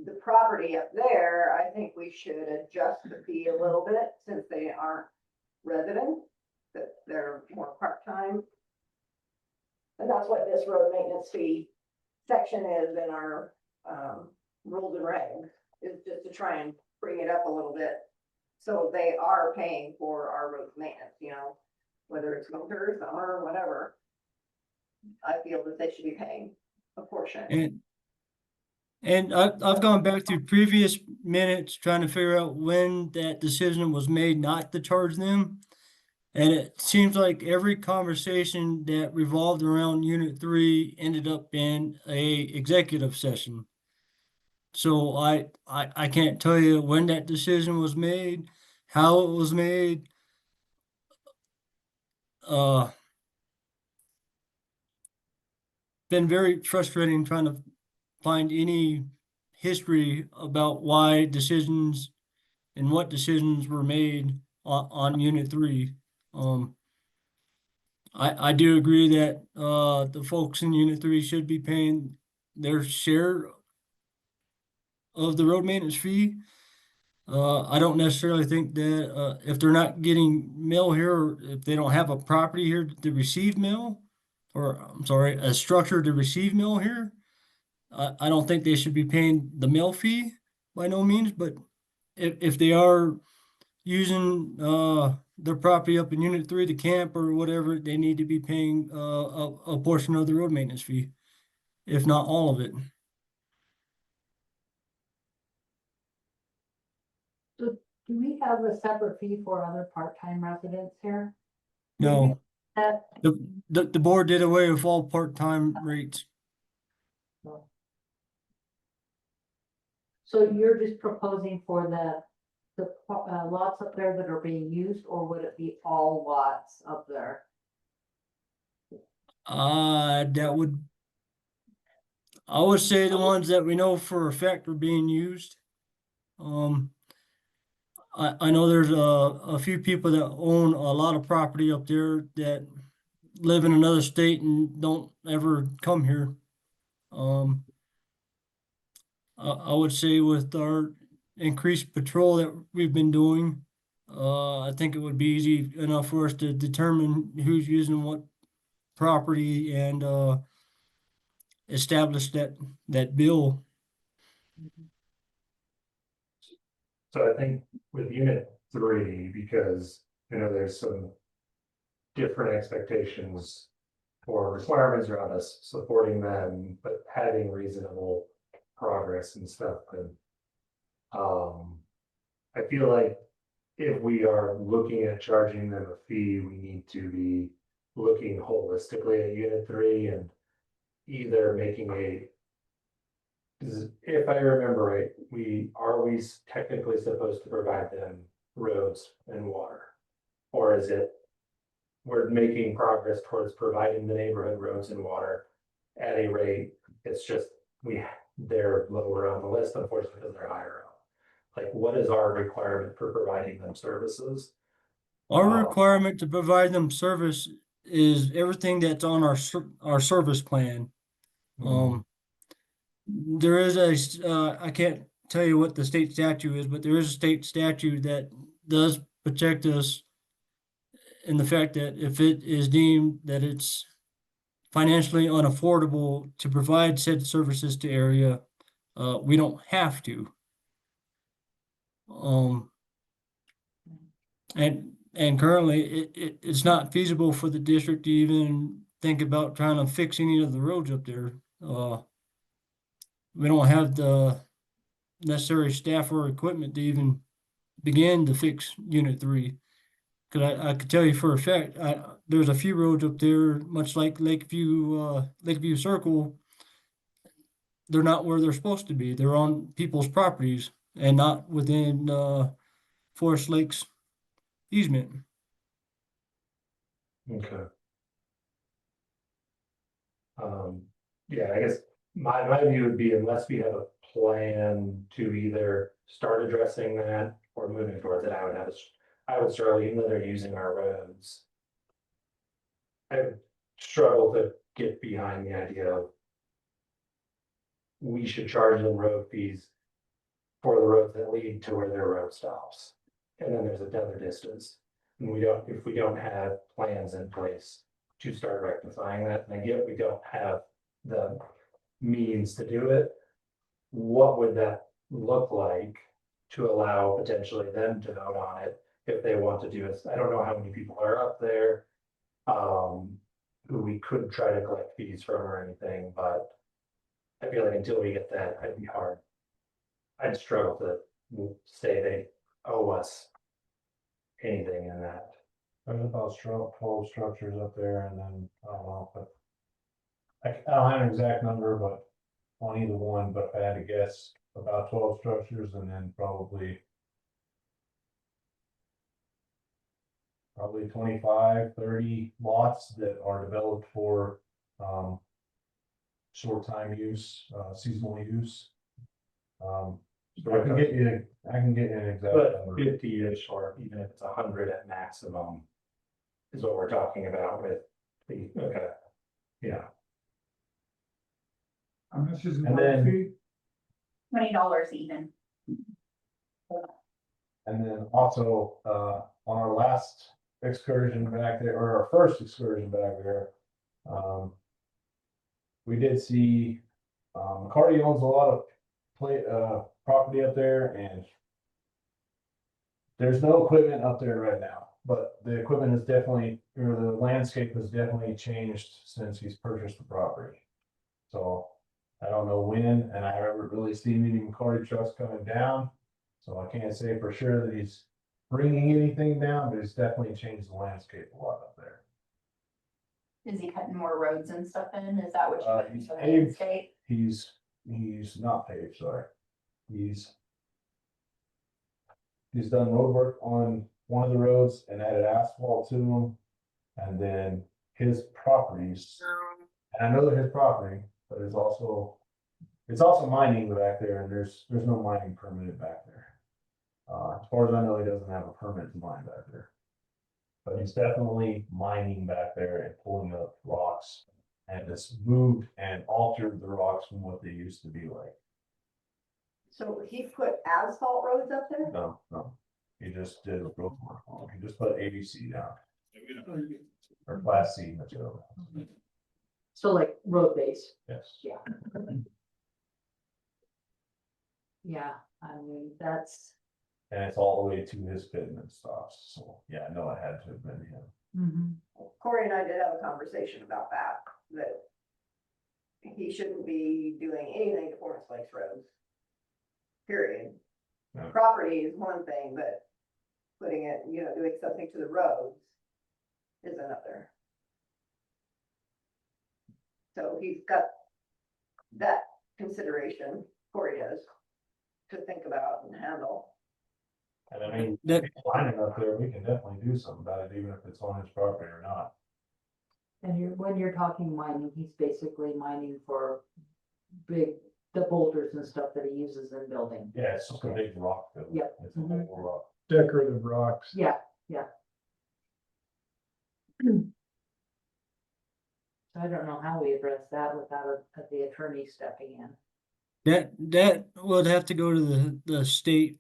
the property up there, I think we should adjust the fee a little bit since they aren't residents, that they're more part-time. And that's what this road maintenance fee section is in our, rules and regs, is just to try and bring it up a little bit. So they are paying for our road maintenance, whether it's winter, summer, whatever. I feel that they should be paying a portion. And I've gone back to previous minutes trying to figure out when that decision was made not to charge them. And it seems like every conversation that revolved around Unit 3 ended up in a executive session. So I can't tell you when that decision was made, how it was made. Been very frustrating trying to find any history about why decisions and what decisions were made on Unit 3. I do agree that, the folks in Unit 3 should be paying their share of the road maintenance fee. I don't necessarily think that, if they're not getting mail here, or if they don't have a property here to receive mail, or I'm sorry, a structure to receive mail here, I don't think they should be paying the mail fee by no means. But if they are using, their property up in Unit 3 to camp or whatever, they need to be paying, a portion of the road maintenance fee, if not all of it. So do we have a separate fee for other part-time residents here? No, That, the board did away with all part-time rates. so you're just proposing for the lots up there that are being used, or would it be all lots up there? That would, I would say the ones that we know for a fact are being used. I know there's a few people that own a lot of property up there that live in another state and don't ever come here. I would say with our increased patrol that we've been doing, I think it would be easy enough for us to determine who's using what property and, establish that bill. So I think with unit 3, because you know, there's some different expectations or requirements around us supporting them, but having reasonable progress and stuff. And I feel like if we are looking at charging them a fee, we need to be looking holistically at unit 3 and either making if I remember right, we technically supposed to provide them roads and water? Or is it we're making progress towards providing the neighborhood roads and water at a rate, it's just they're lower on the list, unfortunately, because they're higher up. Like, what is our requirement for providing them services? Our requirement to provide them service is everything that's on our service plan. There is I can't tell you what the state statute is, but there is a state statute that does protect us in the fact that if it is deemed that it's financially unaffordable to provide said services to area, we don't have to. And currently it's not feasible for the district to even think about trying to fix any of the roads up there. We don't have the necessary staff or equipment to even begin to fix unit 3. Cause I could tell you for a fact, there's a few roads up there, much like Lakeview Circle. They're not where they're supposed to be. They're on people's properties and not within, Forest Lakes easement. Okay. Yeah, I guess my view would be unless we have a plan to either start addressing that or moving towards it, I would struggle, even though they're using our roads. I would struggle to get behind the idea of we should charge them road fees for the roads that lead to where their road stops. And then there's another distance. And if we don't have plans in place to start rectifying that, and yet we don't have the means to do it, what would that look like to allow potentially them to vote on it if they want to do it? I don't know how many people are up there, who we could try to collect fees from or anything, but I feel like until we get that, I'd struggle to say they owe us anything in that. There's about 12 structures up there, and then, I don't know, but I don't have an exact number, but on either one, but if I had to guess, about 12 structures, and then probably 25, 30 lots that are developed for, short time use, seasonal use. So I can get you an exact But number. 50-ish, or even if it's 100 at maximum, is what we're talking about with the, okay, yeah. How much is And then- $20 even. And then also, on our last excursion back there, or our first excursion back there, we did see, McCarty owns a lot of property up there, and there's no equipment up there right now, but the equipment is definitely, or the landscape has definitely changed since he's purchased the property. So I don't know when, and I haven't really seen any McCarty trucks coming down. So I can't say for sure that he's bringing anything down, but he's definitely changed the landscape a lot up there. Is he cutting more roads and stuff in? Is that what you put He's into the paved. landscape? He's not paved, sorry. He's he's done road work on one of the roads and added asphalt to them. And then his properties, and I know they're his property, but it's also mining back there, and there's no mining permitted back there. As far as I know, he doesn't have a permit to mine back there. But he's definitely mining back there and pulling up rocks, and it's moved and altered the rocks from what they used to be like. So he put asphalt roads up there? No, he just did road work. He just put ABC down. Or Class C material, So like road base, yes. yeah, I mean, that's. And it's all the way to his pit and it stops, so, yeah, I know it had to have been him. Corey and I did have a conversation about that he shouldn't be doing anything to Forest Lakes roads. Period. Yeah. Property is one thing, but putting it, doing something to the roads is another. So he's got that consideration, Corey does, to think about and handle. And I mean, That- lining up there, we can definitely do something about it, even if it's on his property or not. And when you're talking mining, he's basically mining for the boulders and stuff that he uses in building. Yeah, it's just a big rock. Yep. It's a whole rock. Decorative rocks. Yeah. So I don't know how we address that without the attorney stepping in. That would have to go to the state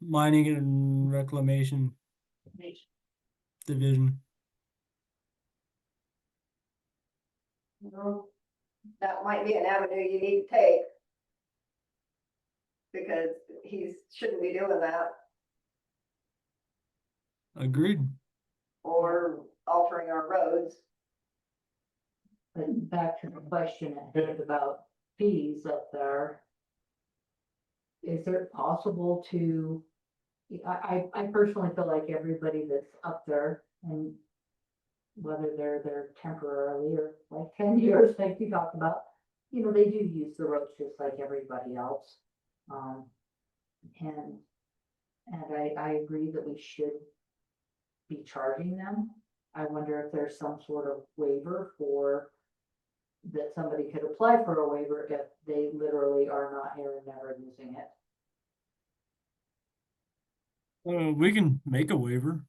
mining and reclamation division. Well, that might be an avenue you need to take. Because he shouldn't be doing that, Agreed. or altering our roads. But back to the question at hand about fees up there. Is it possible to, I personally feel like everybody that's up there, and whether they're there temporarily or like 10 years, like you talked about, they do use the roads just like everybody else. And I agree that we should be charging them. I wonder if there's some sort of waiver that somebody could apply for a waiver if they literally are not here and never using it. We can make a waiver.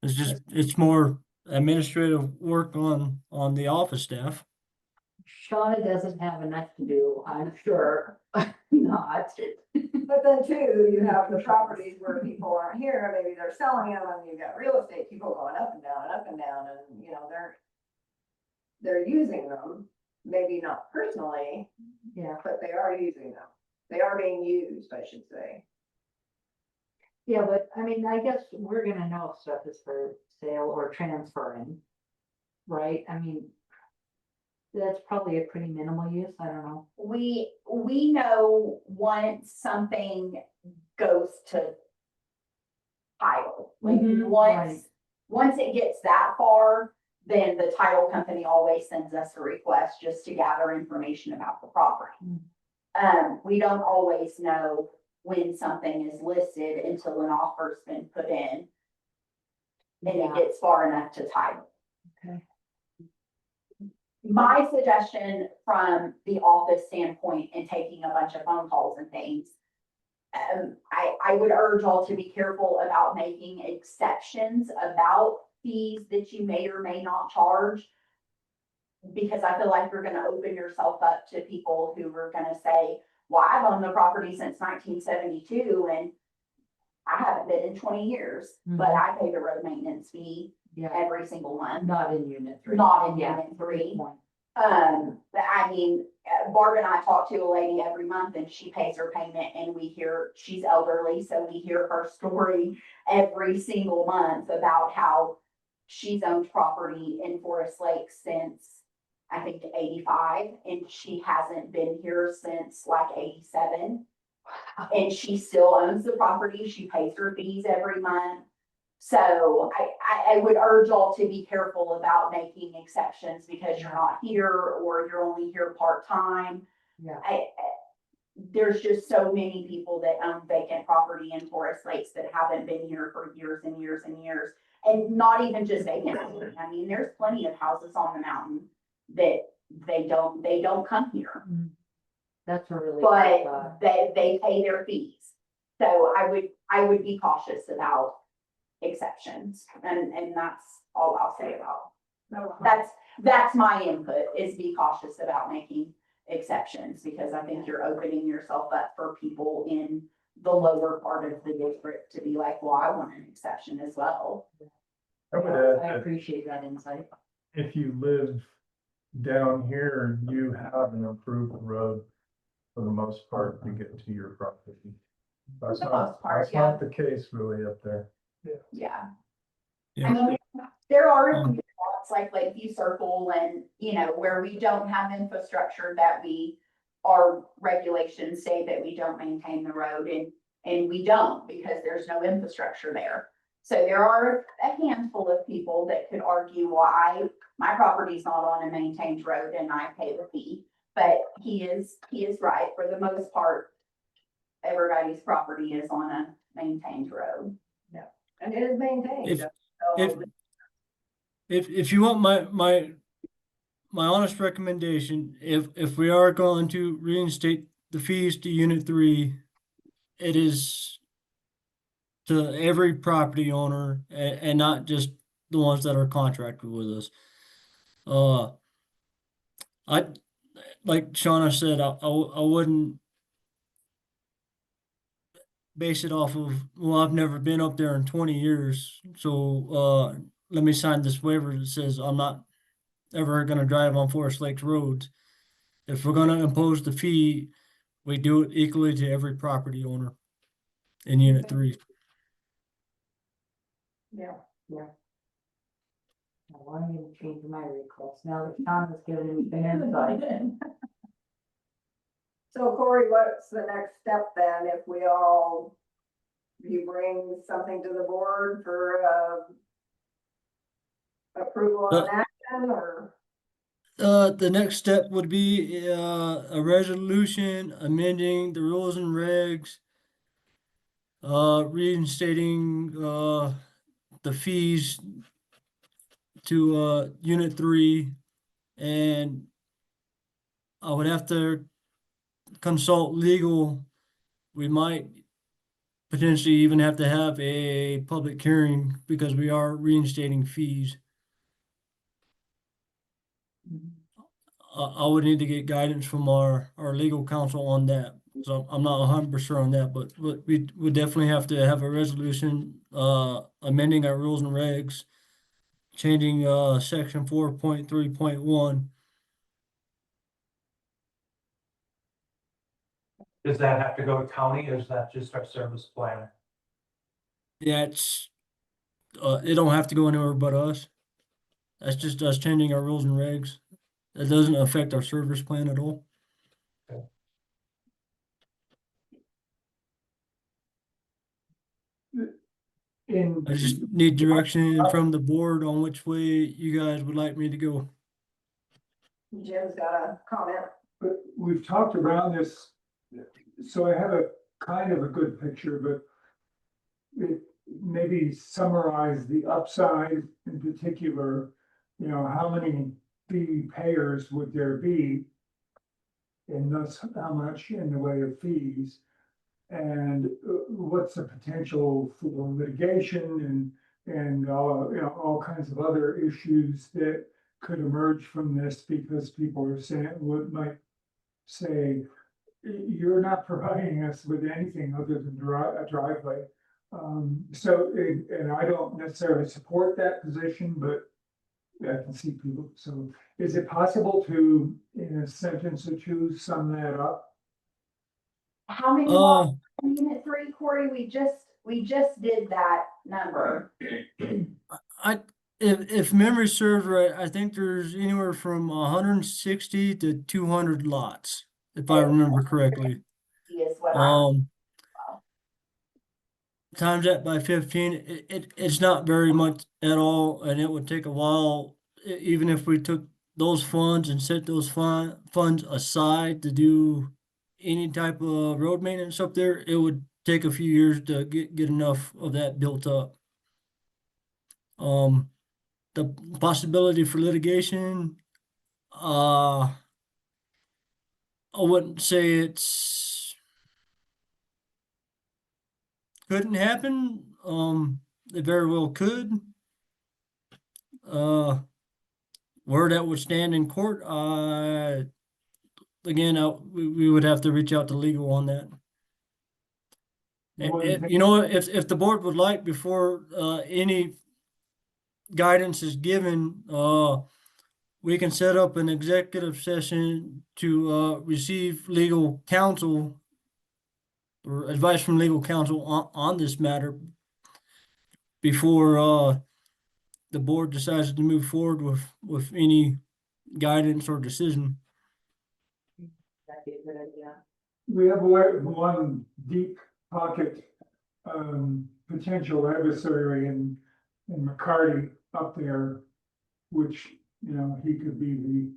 It's more administrative work on the office staff. Shauna doesn't have enough to do, I'm sure, not. But then too, you have the properties where people aren't here, maybe they're selling them, and you've got real estate people going up and down and up and down, and they're using them, maybe not personally, Yeah, but they are using them. They are being used, I should say. yeah, but I mean, I guess we're gonna know if stuff is for sale or transferring, right? I mean, that's probably a pretty minimal use, I don't know. We know once something goes to title, like Mhm, once it gets that far, then the title company always sends us a request just to gather information about the property. We don't always know when something is listed until an offer's been put in and it gets far enough to title. Okay. My suggestion from the office standpoint and taking a bunch of phone calls and things, I would urge all to be careful about making exceptions about fees that you may or may not charge. Because I feel like you're gonna open yourself up to people who are gonna say, well, I've owned the property since 1972 and I haven't been in 20 years, but I pay the road maintenance fee Yeah, every single month. not in unit 3. Not in Yeah, unit 3. good point. But I mean, Barb and I talk to a lady every month and she pays her payment and she's elderly, so we hear her story every single month about how she's owned property in Forest Lake since, I think, 85, and she hasn't been here since like 87. And she still owns the property. She pays her fees every month. So I would urge all to be careful about making exceptions because you're not here or you're only here part-time. Yeah. there's just so many people that own vacant property in Forest Lakes that haven't been here for years and years and years. And not even just vacant, I mean, there's plenty of houses on the mountain that they don't come here, That's a really. but they pay their fees. So I would be cautious about exceptions, and that's all I'll say about. No, That's my input, is be cautious about making exceptions, because I think you're opening yourself up for people in the lower part of the district to be like, well, I want an exception as well. I would add I that appreciate that insight. if you live down here, you have an approved road for the most part to get to your property. That's the not, most part, that's not the case really up there. Yeah. Yeah. I mean, there are Um, spots like Lakeview Circle and, where we don't have infrastructure, that our regulations say that we don't maintain the road, and we don't, because there's no infrastructure there. So there are a handful of people that could argue why my property's not on a maintained road and I pay the fee. But he is right. For the most part, everybody's property is on a maintained road. and it is maintained. If- so- If you want my honest recommendation, if we are going to reinstate the fees to Unit 3, it is to every property owner and not just the ones that are contracted with us. I, like Shauna said, I wouldn't base it off of, well, I've never been up there in 20 years, so let me sign this waiver that says I'm not ever gonna drive on Forest Lakes roads. If we're gonna impose the fee, we do it equally to every property owner in Unit 3. Yeah. I want you to change my request now that Sean has given me the insight. So Corey, what's the next step then, if you bring something to the board for, approval of an action, or? The next step would be a resolution amending the rules and regs, reinstating the fees to Unit 3, and I would have to consult legal. We might potentially even have to have a public hearing because we are reinstating fees. I would need to get guidance from our legal counsel on that. So I'm not 100% on that, but we would definitely have to have a resolution amending our rules and regs, changing section 4.3.1. Does that have to go to county, or is that just our service plan? Yeah, it don't have to go anywhere but us. That's just us changing our rules and regs. That doesn't affect our service plan at all. I just need direction from the board on which way you guys would like me to go. Jim's got a comment. But we've talked around this, so I have a kind of a good picture, but it maybe summarize the upside in particular. How many fee payers would there be? And thus how much in the way of fees? And what's the potential for litigation and all kinds of other issues that could emerge from this, because people are saying, might say, you're not providing us with anything other than a driveway. And I don't necessarily support that position, but I can see people. So is it possible to, in a sentence or two, sum that up? How many lots in Unit 3, Corey? We just did that number. If memory serves right, I think there's anywhere from 160 to 200 lots, if I remember correctly. Is what I, Times that by 15, it's not very much at all, and it would take a while, even if we took those funds and set those funds aside to do any type of road maintenance up there, it would take a few years to get enough of that built up. The possibility for litigation, I wouldn't say it's couldn't happen. It very well could. Uh, where that would stand in court, again, we would have to reach out to legal on that. One And, thing- you know, if the board would like, before any guidance is given, we can set up an executive session to receive legal counsel or advice from legal counsel on this matter before the board decides to move forward with any guidance or decision. That'd be a good idea. We have one deep pocket, potential adversary in McCarty up there, which, you know, he could be the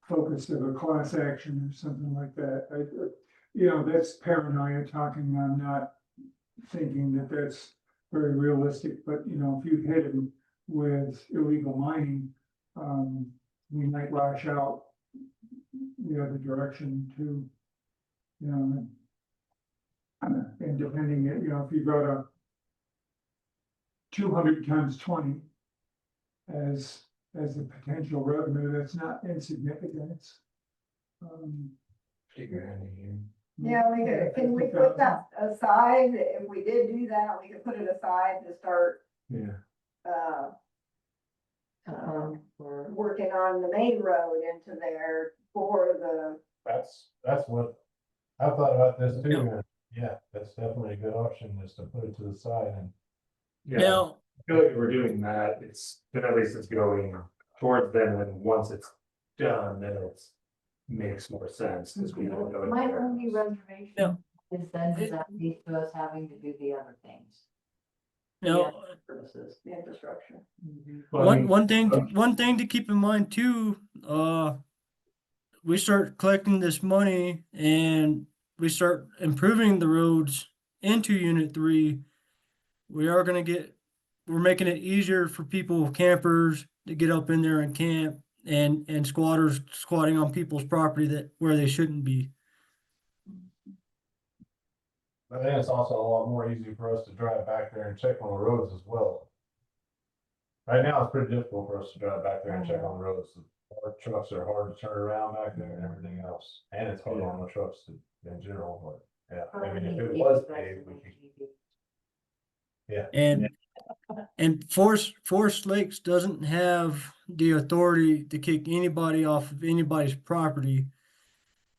focus of a class action or something like that. You know, that's paranoia talking. I'm not thinking that that's very realistic, but, you know, if you hit him with illegal mining, we might lash out the other direction too. You know, and depending, you know, if you go to 200 times 20 as the potential revenue, that's not insignificant. Yeah, can we put that aside? If we did do that, we could put it aside to start, Yeah. working on the main road into there for the, That's what, I've thought about this too, Yeah. and yeah, that's definitely a good option, is to put it to the side and. Yeah, Now, I feel like if we're doing that, it's, then at least it's going towards them, and once it's done, then it's makes more sense, because we don't know. My only reservation Yeah. is then does that lead to us having to do the other things? now, Services. the infrastructure. Well, I mean, one thing to keep in mind too, we start collecting this money and we start improving the roads into Unit 3, we're making it easier for people, campers, to get up in there and camp, and squatters squatting on people's property where they shouldn't be. I think it's also a lot more easy for us to drive back there and check on the roads as well. Right now, it's pretty difficult for us to drive back there and check on the roads. Our trucks are hard to turn around back there and everything else, and it's hard on the trucks in general, but yeah, I mean, if it was paved, we could. Yeah. And Forest Lakes doesn't have the authority to kick anybody off of anybody's property.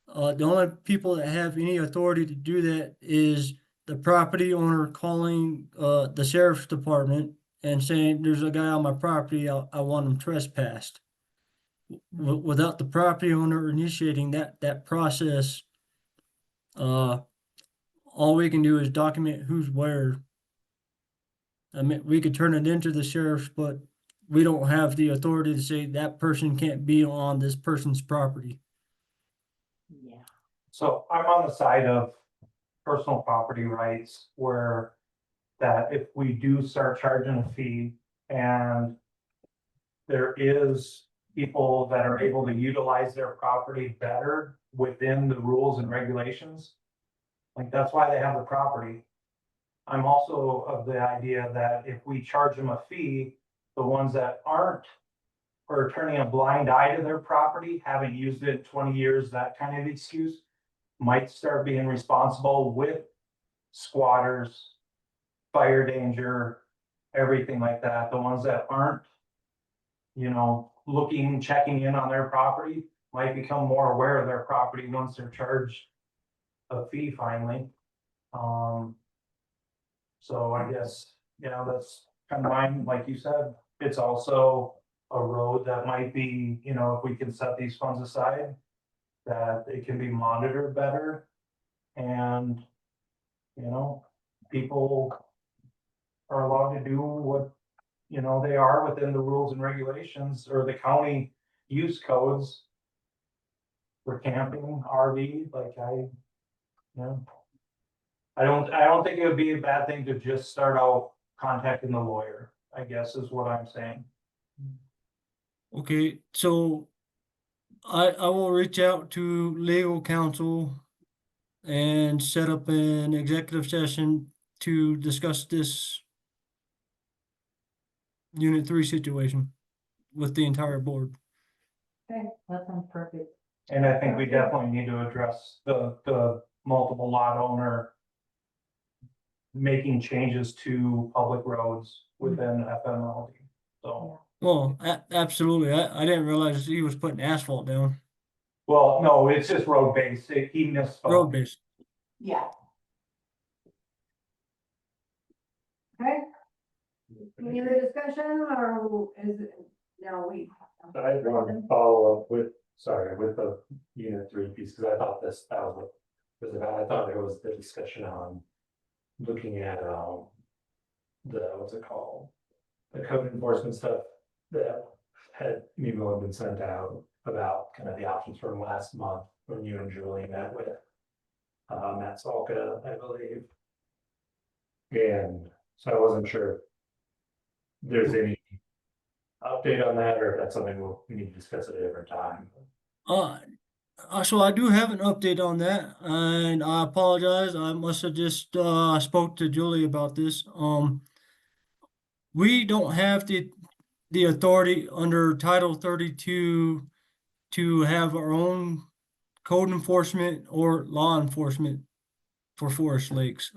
The only people that have any authority to do that is the property owner calling the sheriff's department and saying, there's a guy on my property, I want him trespassed. Without the property owner initiating that process, all we can do is document who's where. I mean, we could turn it into the sheriff's, but we don't have the authority to say that person can't be on this person's property. Yeah. So I'm on the side of personal property rights, where that if we do start charging a fee and there is people that are able to utilize their property better within the rules and regulations, like that's why they have the property. I'm also of the idea that if we charge them a fee, the ones that aren't, or turning a blind eye to their property, haven't used it in 20 years, that kind of excuse, might start being responsible with squatters, fire danger, everything like that. The ones that aren't, you know, looking, checking in on their property might become more aware of their property once they're charged a fee finally. So I guess, you know, that's kind of mine, like you said, it's also a road that might be, you know, if we can set these funds aside, that it can be monitored better. And, you know, people are allowed to do what, you know, they are within the rules and regulations, or the county use codes for camping, RV, like Yeah. I don't think it would be a bad thing to just start out contacting the lawyer, I guess is what I'm saying. Okay, so I will reach out to legal counsel and set up an executive session to discuss this Unit 3 situation with the entire board. Okay, that sounds perfect. And I think we definitely need to address the multiple lot owner making changes to public roads within FMLD, so. Well, absolutely. I didn't realize he was putting asphalt down, Well, no, it's just road based, he misspoke. road base. Yeah. Okay, any other discussion or is it, no, we. I had one follow up with, sorry, with the unit 3 piece, because I thought that was what it was about. I thought there was the discussion on looking at, what's it called? The code enforcement stuff that had email had been sent out about kind of the options from last month when you and Julie met with Matt Salka, I believe. And so I wasn't sure if there's any update on that, or if that's something we need to discuss at a different time. So I do have an update on that, and I apologize. I must have just spoke to Julie about this. We don't have the authority under Title 32 to have our own code enforcement or law enforcement for forest lakes.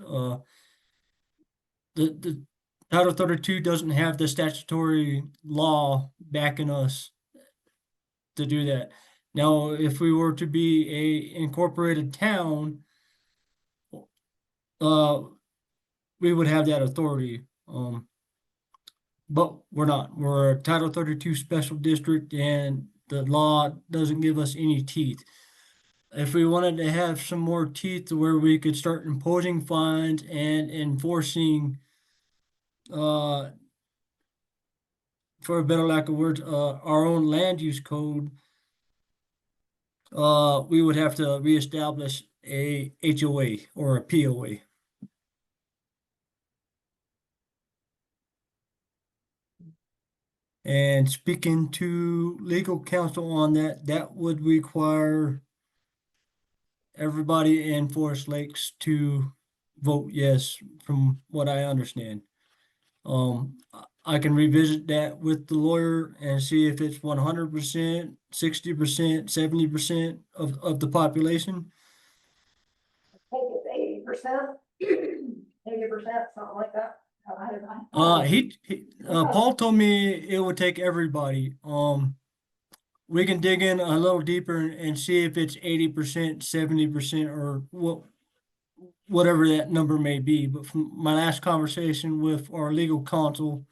The Title 32 doesn't have the statutory law backing us to do that. Now, if we were to be a incorporated town, uh, we would have that authority. But we're not. We're a Title 32 special district, and the law doesn't give us any teeth. If we wanted to have some more teeth to where we could start imposing fines and enforcing, for a better lack of words, our own land use code, we would have to reestablish a HOA or a POA. And speaking to legal counsel on that, that would require everybody in Forest Lakes to vote yes, from what I understand. I can revisit that with the lawyer and see if it's 100%, 60%, 70% of the population. I think it's 80%, 80%, something like that. Paul told me it would take everybody. We can dig in a little deeper and see if it's 80%, 70%, or whatever that number may be. But from my last conversation with our legal counsel,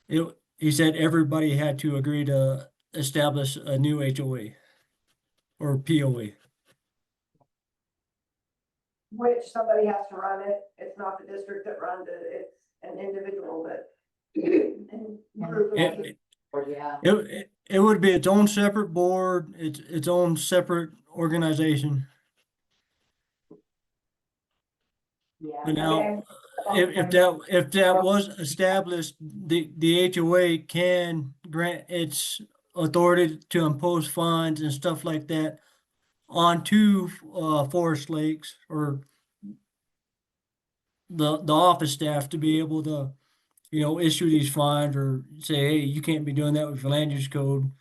he said everybody had to agree to establish a new HOA or POA. Which somebody has to run it. It's not the district that runs it, it's an individual that. and group of people. Yeah. It would be its own separate board, its own separate organization. But now, if that was established, the HOA can grant its authority to impose fines and stuff like that onto forest lakes or the office staff to be able to, issue these fines or say, hey, you can't be doing that with your land use code,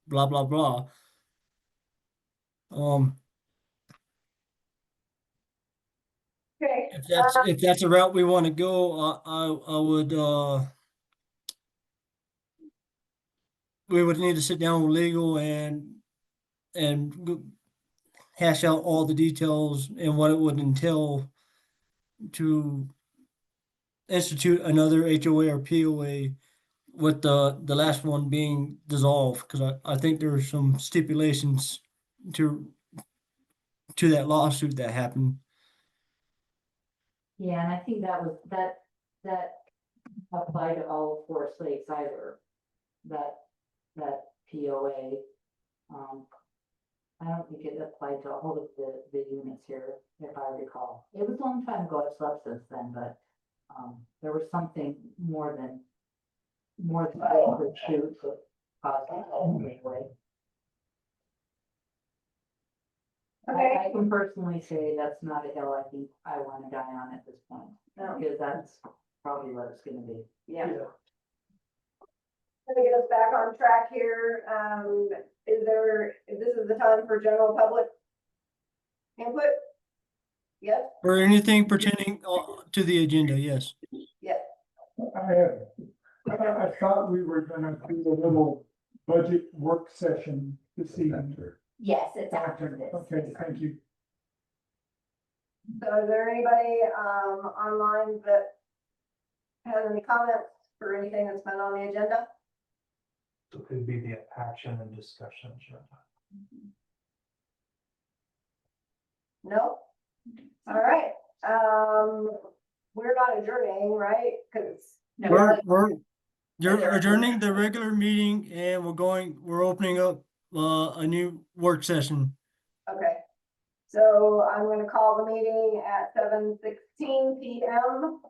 blah, blah, blah. Okay, If that's a route we want to go, I would we would need to sit down with legal and hash out all the details and what it would entail to institute another HOA or POA, with the last one being dissolved, because I think there are some stipulations to that lawsuit that happened. Yeah, and I think that applied to all of Forest Lakes either, that POA. I don't think it applied to all of the units here, if I recall. It was a long time ago, I've slept since then, but, there was something more than they could shoot to cause it anyway. Okay, I can personally say that's not a hill I think I wanna die on at this point, no, because that's probably what it's gonna be. yeah. Gonna get us back on track here, if this is the time for general public input? Yes, Or anything pertaining to the agenda, yes. yes, I thought we were gonna do a little budget work session this evening. Yes, it's after this. Okay, thank you. so is there anybody, online that has any comments for anything that's been on the agenda? So it could be the action and discussion. Sure. No? All right, we're not adjourning, right? Cause You're adjourning the regular meeting and we're opening up a new work session. okay, so I'm gonna call the meeting at 7:16 PM.